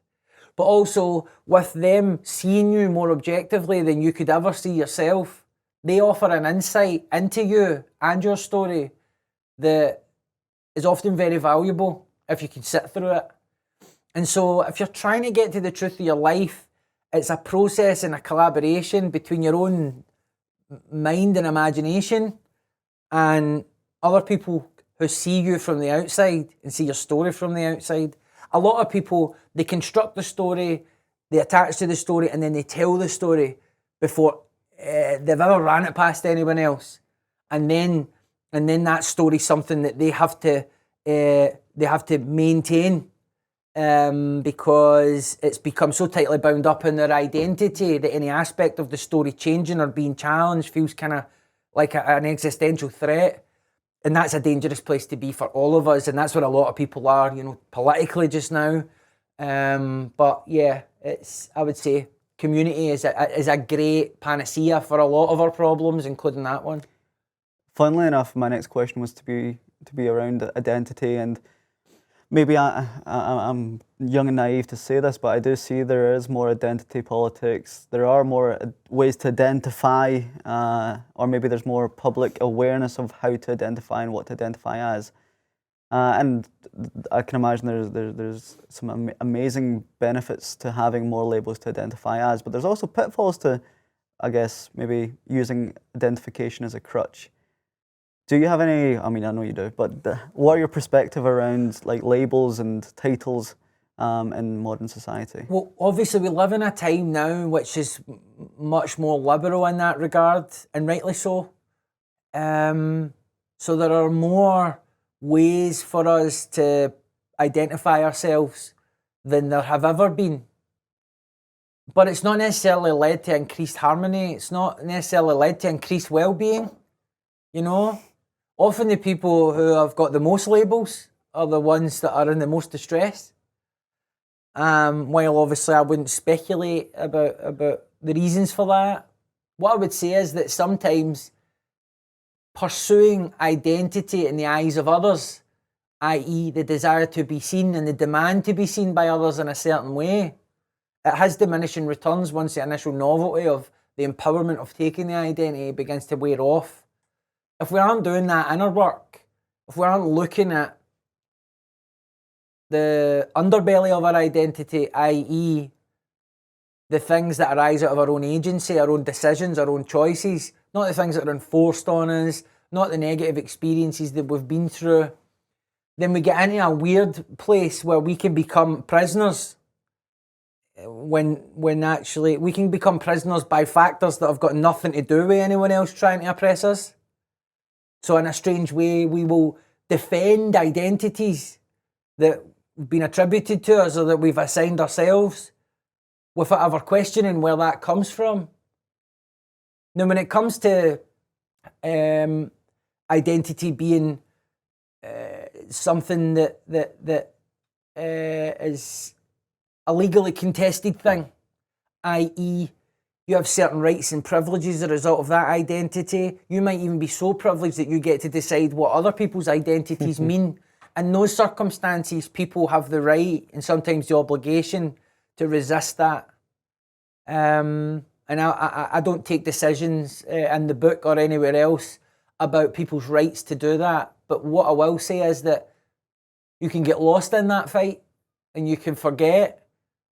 But also with them seeing you more objectively than you could ever see yourself, they offer an insight into you and your story that is often very valuable if you can sit through it. And so if you're trying to get to the truth of your life, it's a process and a collaboration between your own mind and imagination and other people who see you from the outside and see your story from the outside. A lot of people, they construct the story, they attach to the story, and then they tell the story before they've ever ran it past anyone else. And then that story's something that they have to maintain because it's become so tightly bound up in their identity that any aspect of the story changing or being challenged feels kind of like an existential threat. And that's a dangerous place to be for all of us, and that's where a lot of people are, politically just now. But yeah, I would say community is a great panacea for a lot of our problems, including that one. Funnily enough, my next question was to be around identity, and maybe I'm young and naive to say this, but I do see there is more identity politics. There are more ways to identify, or maybe there's more public awareness of how to identify and what to identify as. And I can imagine there's some amazing benefits to having more labels to identify as, but there's also pitfalls to, I guess, maybe using identification as a crutch. Do you have any, I mean, I know you do, but what are your perspective around like labels and titles in modern society? Well, obviously we live in a time now which is much more liberal in that regard, and rightly so. So there are more ways for us to identify ourselves than there have ever been. But it's not necessarily led to increased harmony. It's not necessarily led to increased well-being, Often the people who have got the most labels are the ones that are in the most distress. While obviously I wouldn't speculate about the reasons for that. What I would say is that sometimes pursuing identity in the eyes of others, i.e. the desire to be seen and the demand to be seen by others in a certain way, it has diminishing returns once the initial novelty of the empowerment of taking the identity begins to wear off. If we aren't doing that inner work, if we aren't looking at the underbelly of our identity, i.e. the things that arise out of our own agency, our own decisions, our own choices, not the things that are enforced on us, not the negative experiences that we've been through, then we get into a weird place where we can become prisoners when actually we can become prisoners by factors that have got nothing to do with anyone else trying to oppress us. So in a strange way, we will defend identities that have been attributed to us or that we've assigned ourselves without ever questioning where that comes from. Now, when it comes to identity being something that is a legally contested thing, i.e. you have certain rights and privileges as a result of that identity. You might even be so privileged that you get to decide what other people's identities mean. In those circumstances, people have the right and sometimes the obligation to resist that. And I don't take decisions in the book or anywhere else about people's rights to do that. But what I will say is that you can get lost in that fight and you can forget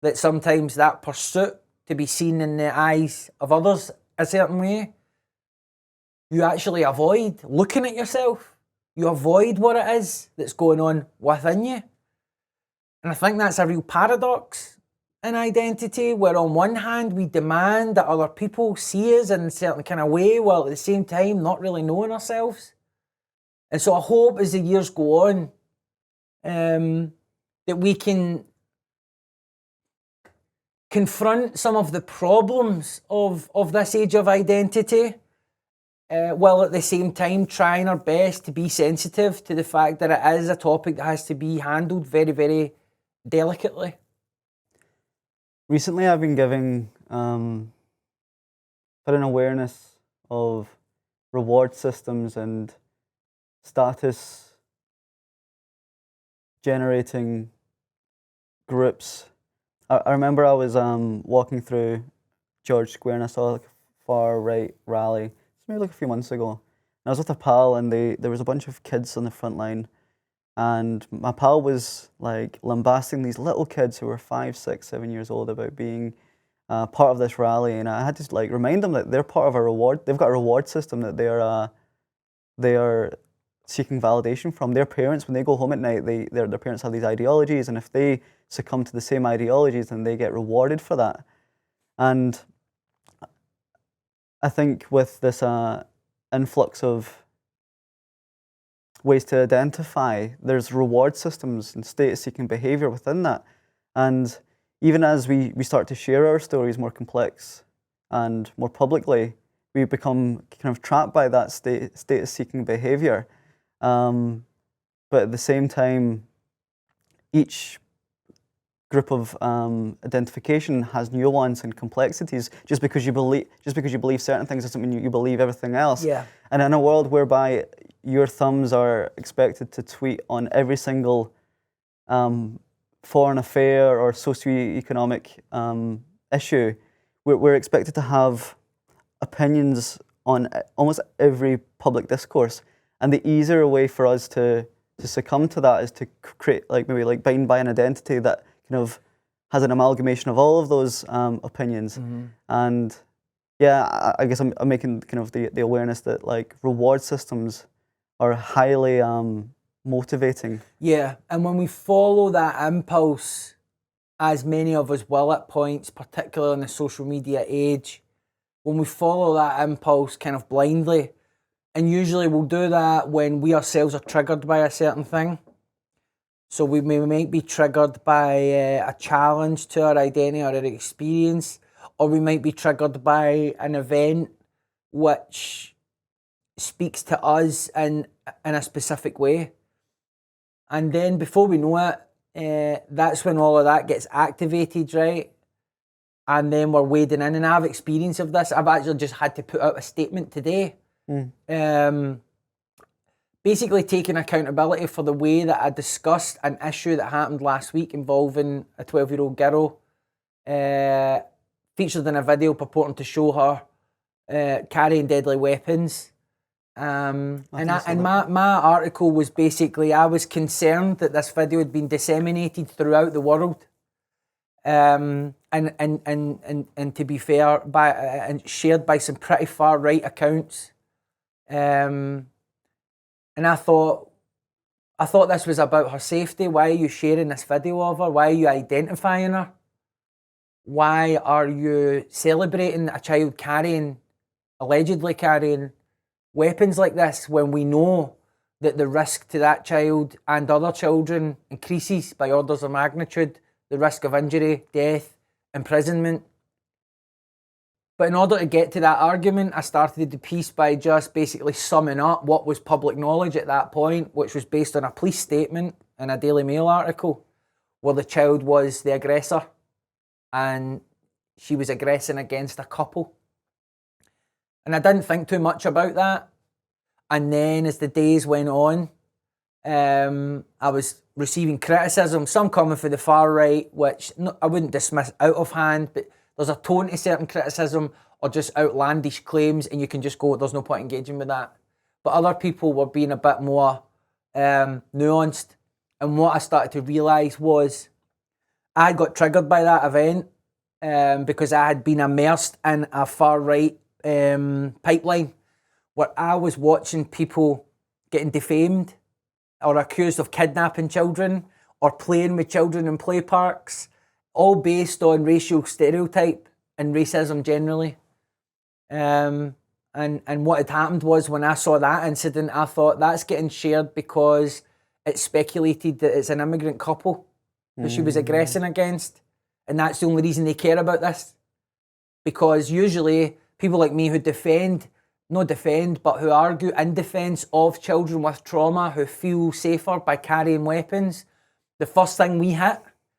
that sometimes that pursuit to be seen in the eyes of others a certain way, you actually avoid looking at yourself. You avoid what it is that's going on within you. And I think that's a real paradox in identity, where on one hand we demand that other people see us in a certain kind of way, while at the same time not really knowing ourselves. And so I hope as the years go on, that we can confront some of the problems of this age of identity, while at the same time trying our best to be sensitive to the fact that it is a topic that has to be handled very, very delicately. Recently I've been giving an awareness of reward systems and status generating groups. I remember I was walking through George Square and I saw like a far right rally. It's maybe like a few months ago. And I was with a pal and there was a bunch of kids on the front line, and my pal was like lambasting these little kids who were 5, 6, 7 years old about being part of this rally, and I had to like remind them that they're part of a reward. They've got a reward system that they are seeking validation from. Their parents, when they go home at night, their parents have these ideologies, and if they succumb to the same ideologies, then they get rewarded for that. And I think with this influx of ways to identify, there's reward systems and status-seeking behaviour within that. And even as we start to share our stories more complex and more publicly, we become kind of trapped by that status-seeking behaviour. But at the same time, each group of identification has nuance and complexities. Just because you believe certain things doesn't mean you believe everything else. Yeah. And in a world whereby your thumbs are expected to tweet on every single foreign affair or socio-economic issue, we're expected to have opinions on almost every public discourse. And the easier way for us to succumb to that is to create maybe bind by an identity that kind of has an amalgamation of all of those opinions. And yeah, I guess I'm making kind of the awareness that reward systems are highly motivating. Yeah, and when we follow that impulse, as many of us will at points, particularly in the social media age, when we follow that impulse kind of blindly, and usually we'll do that when we ourselves are triggered by a certain thing. So we might be triggered by a challenge to our identity or our experience, or we might be triggered by an event which speaks to us in a specific way. And then before we know it, that's when all of that gets activated, right? And then we're wading in, and I have experience of this. I've actually just had to put out a statement today. Basically taking accountability for the way that I discussed an issue that happened last week involving a 12-year-old girl, featured in a video purporting to show her carrying deadly weapons. And my article was basically, I was concerned that this video had been disseminated throughout the world, and to be fair, and shared by some pretty far right accounts. And I thought this was about her safety. Why are you sharing this video of her? Why are you identifying her? Why are you celebrating a child allegedly carrying weapons like this, when we know that the risk to that child and other children increases by orders of magnitude, the risk of injury, death, imprisonment? But in order to get to that argument, I started the piece by just basically summing up what was public knowledge at that point, which was based on a police statement in a Daily Mail article, where the child was the aggressor and she was aggressing against a couple. And I didn't think too much about that. And then as the days went on, I was receiving criticism, some coming from the far right, which I wouldn't dismiss out of hand, but there's a tone to certain criticism or just outlandish claims, and you can just go, there's no point engaging with that. But other people were being a bit more nuanced. And what I started to realise was I got triggered by that event because I had been immersed in a far right pipeline where I was watching people getting defamed or accused of kidnapping children or playing with children in play parks, all based on racial stereotype and racism generally. And what had happened was, when I saw that incident, I thought, that's getting shared because it's speculated that it's an immigrant couple who she was aggressing against, and that's the only reason they care about this. Because usually people like me who who argue in defence of children with trauma who feel safer by carrying weapons, the first thing we hit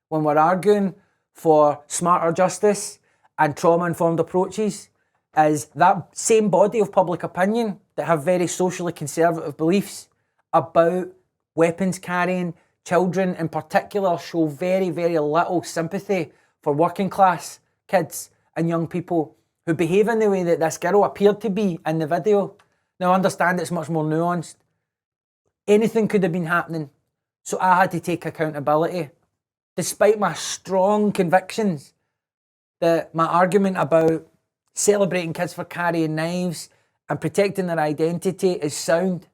when we're arguing for smarter justice and trauma-informed approaches is that same body of public opinion that have very socially conservative beliefs about weapons carrying. Children in particular show very, very little sympathy for working class kids and young people who behave in the way that this girl appeared to be in the video. Now, I understand it's much more nuanced. Anything could have been happening, so I had to take accountability. Despite my strong convictions that my argument about celebrating kids for carrying knives and protecting their identity is sound,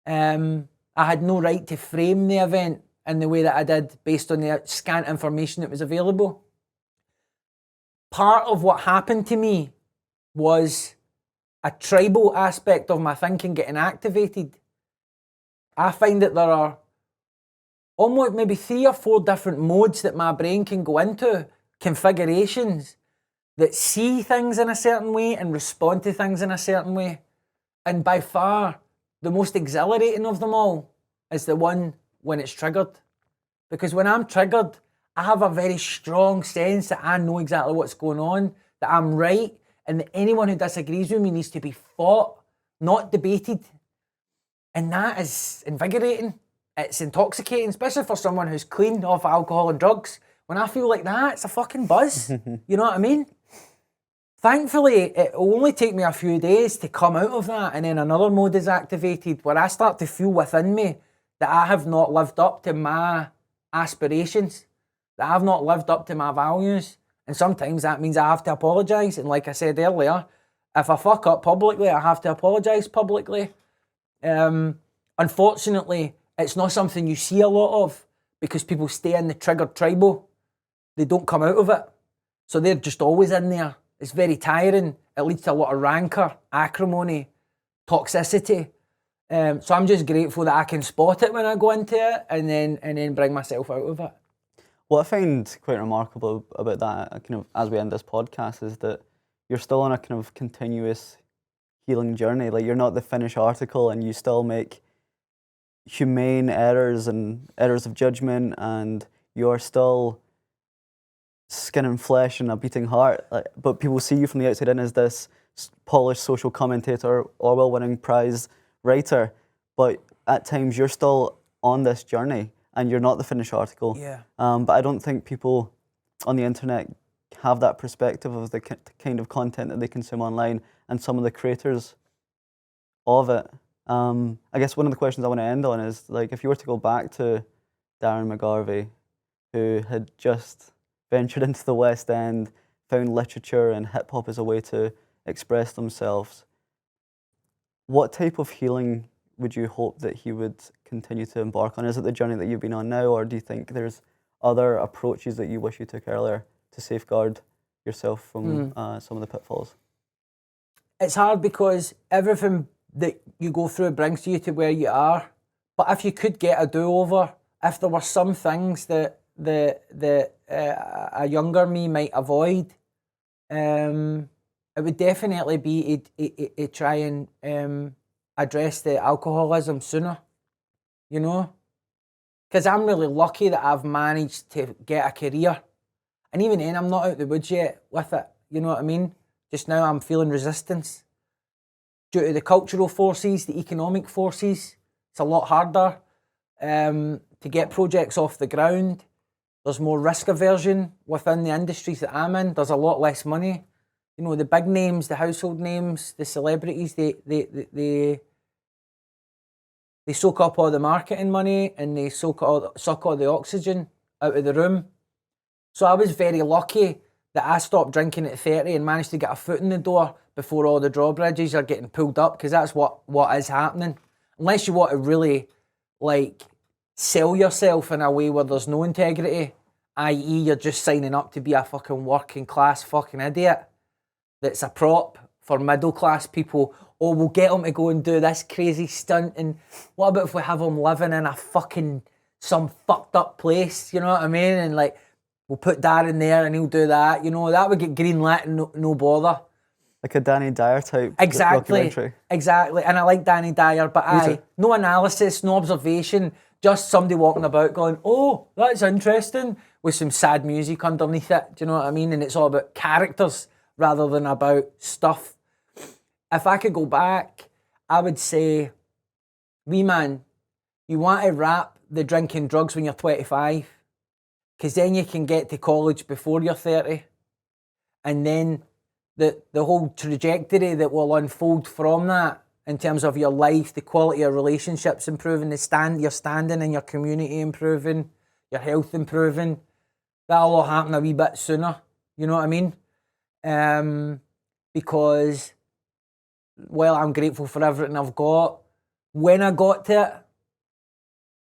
I had no right to frame the event in the way that I did based on the scant information that was available. Part of what happened to me was a tribal aspect of my thinking getting activated. I find that there are almost maybe 3 or 4 different modes that my brain can go into, configurations that see things in a certain way and respond to things in a certain way. And by far, the most exhilarating of them all is the one when it's triggered. Because when I'm triggered, I have a very strong sense that I know exactly what's going on, that I'm right, and that anyone who disagrees with me needs to be fought, not debated. And that is invigorating. It's intoxicating, especially for someone who's clean off alcohol and drugs. When I feel like that, it's a fucking buzz. You know what I mean? Thankfully, it will only take me a few days to come out of that, and then another mode is activated where I start to feel within me that I have not lived up to my aspirations, that I've not lived up to my values. And sometimes that means I have to apologise. And like I said earlier, if I fuck up publicly, I have to apologise publicly. Unfortunately, it's not something you see a lot of because people stay in the triggered tribal. They don't come out of it. So they're just always in there. It's very tiring. It leads to a lot of rancour, acrimony, toxicity. So I'm just grateful that I can spot it when I go into it and then bring myself out of it. What I find quite remarkable about that, kind of as we end this podcast, is that you're still on a kind of continuous healing journey. Like, you're not the finished article, and you still make humane errors and errors of judgment, and you're still skin and flesh and a beating heart. But people see you from the outside in as this polished social commentator, Orwell-winning prize writer. But at times you're still on this journey, and you're not the finished article. Yeah. But I don't think people on the internet have that perspective of the kind of content that they consume online and some of the creators of it. I guess one of the questions I want to end on is, like, if you were to go back to Darren McGarvey, who had just ventured into the West End, found literature and hip hop as a way to express themselves, what type of healing would you hope that he would continue to embark on? Is it the journey that you've been on now, or do you think there's other approaches that you wish you took earlier to safeguard yourself from some of the pitfalls? It's hard because everything that you go through brings you to where you are. But if you could get a do-over, if there were some things that a younger me might avoid, it would definitely be to try and address the alcoholism sooner, you know? Because I'm really lucky that I've managed to get a career. And even then, I'm not out the woods yet with it, you know what I mean? Just now I'm feeling resistance. Due to the cultural forces, the economic forces, it's a lot harder to get projects off the ground. There's more risk aversion within the industries that I'm in. There's a lot less money. You know, the big names, the household names, the celebrities, they soak up all the marketing money and they suck all the oxygen out of the room. So I was very lucky that I stopped drinking at 30 and managed to get a foot in the door before all the drawbridges are getting pulled up, because that's what is happening. Unless you want to really, like, sell yourself in a way where there's no integrity, i.e. you're just signing up to be a fucking working class fucking idiot that's a prop for middle class people. Oh, we'll get him to go and do this crazy stunt, and what about if we have him living in a fucking, some fucked up place, you know what I mean? And like, we'll put Darren there and he'll do that, you know, that would get greenlit and no bother. Like a Danny Dyer type documentary. Exactly. And I like Danny Dyer, but no analysis, no observation, just somebody walking about going, oh, that's interesting, with some sad music underneath it, do you know what I mean? And it's all about characters rather than about stuff. If I could go back, I would say, wee man, you want to wrap the drinking drugs when you're 25, because then you can get to college before you're 30. And then the whole trajectory that will unfold from that in terms of your life, the quality of relationships improving, your standing in your community improving, your health improving, that'll all happen a wee bit sooner, you know what I mean? Because, well, I'm grateful for everything I've got, when I got to it,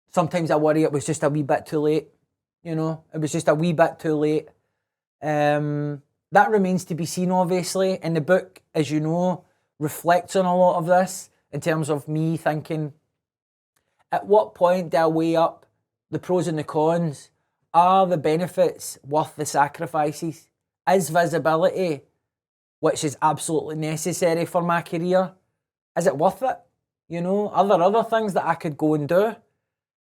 sometimes I worry it was just a wee bit too late. You know, it was just a wee bit too late. That remains to be seen, obviously. And the book, as you know, reflects on a lot of this in terms of me thinking, at what point do I weigh up the pros and the cons? Are the benefits worth the sacrifices? Is visibility, which is absolutely necessary for my career, is it worth it? You know, are there other things that I could go and do?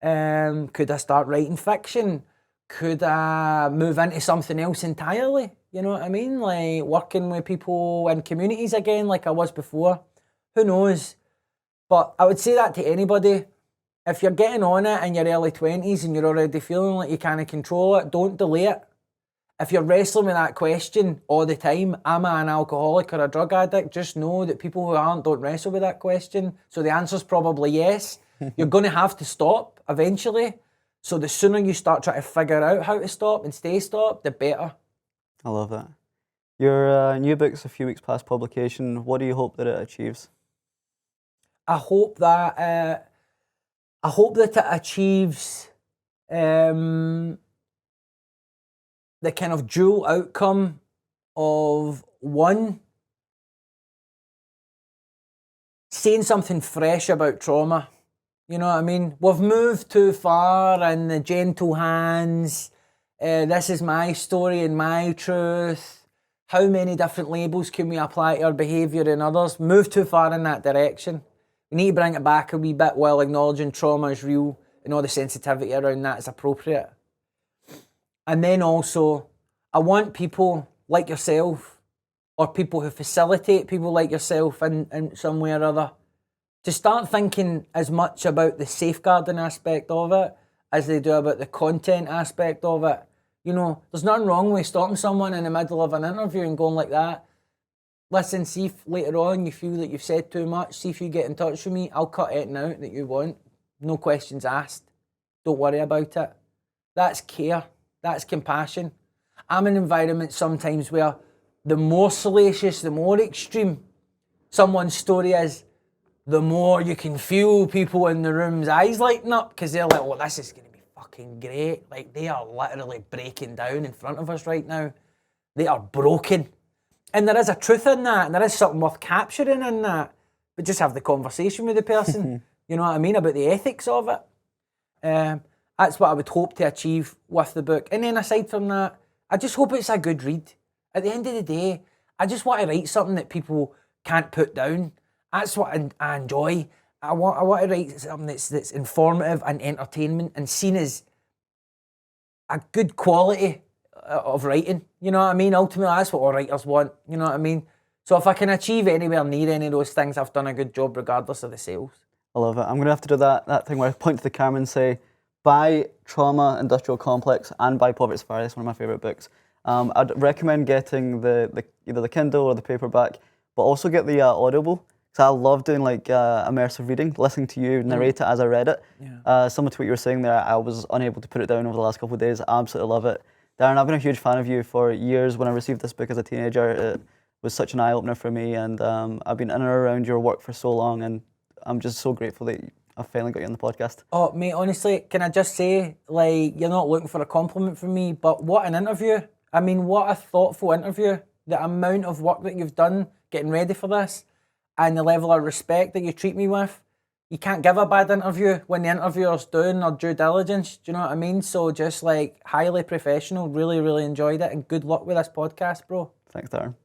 Could I start writing fiction? Could I move into something else entirely? You know what I mean? Like working with people in communities again like I was before. Who knows? But I would say that to anybody. If you're getting on it in your early 20s and you're already feeling like you can't control it, don't delay it. If you're wrestling with that question all the time, am I an alcoholic or a drug addict? Just know that people who aren't don't wrestle with that question. So the answer's probably yes. You're going to have to stop eventually. So the sooner you start trying to figure out how to stop and stay stopped, the better. I love that. Your new book's a few weeks past publication. What do you hope that it achieves? I hope that it achieves the kind of dual outcome of, one, saying something fresh about trauma. You know what I mean? We've moved too far in the gentle hands. This is my story and my truth. How many different labels can we apply to our behaviour and others? Move too far in that direction. We need to bring it back a wee bit while acknowledging trauma is real and all the sensitivity around that is appropriate. And then also, I want people like yourself, or people who facilitate people like yourself in some way or other, to start thinking as much about the safeguarding aspect of it as they do about the content aspect of it. You know, there's nothing wrong with stopping someone in the middle of an interview and going like that. Listen, see if later on you feel that you've said too much, see if you get in touch with me, I'll cut anything out that you want. No questions asked. Don't worry about it. That's care. That's compassion. I'm in environments sometimes where the more salacious, the more extreme someone's story is, the more you can feel people in the room's eyes lighting up because they're like, oh, this is going to be fucking great. Like, they are literally breaking down in front of us right now. They are broken. And there is a truth in that, and there is something worth capturing in that. But just have the conversation with the person, you know what I mean, about the ethics of it. That's what I would hope to achieve with the book. And then aside from that, I just hope it's a good read. At the end of the day, I just want to write something that people can't put down. That's what I enjoy. I want to write something that's informative and entertainment and seen as a good quality of writing. You know what I mean? Ultimately, that's what all writers want. You know what I mean? So if I can achieve anywhere near any of those things, I've done a good job regardless of the sales. I love it. I'm going to have to do that thing where I point to the camera and say, buy Trauma Industrial Complex and buy Poverty Safari. It's one of my favourite books. I'd recommend getting either the Kindle or the paperback, but also get the Audible. So I love doing like immersive reading, listening to you narrate it as I read it. Yeah. Similar to what you were saying there, I was unable to put it down over the last couple of days. I absolutely love it. Darren, I've been a huge fan of you for years. When I received this book as a teenager, it was such an eye-opener for me, and I've been in and around your work for so long, and I'm just so grateful that I finally got you on the podcast. Oh, mate, honestly, can I just say, like, you're not looking for a compliment from me, but what an interview. I mean, what a thoughtful interview. The amount of work that you've done getting ready for this and the level of respect that you treat me with. You can't give a bad interview when the interviewer's doing their due diligence. Do you know what I mean? So just like highly professional, really, really enjoyed it, and good luck with this podcast, bro. Thanks, Darren.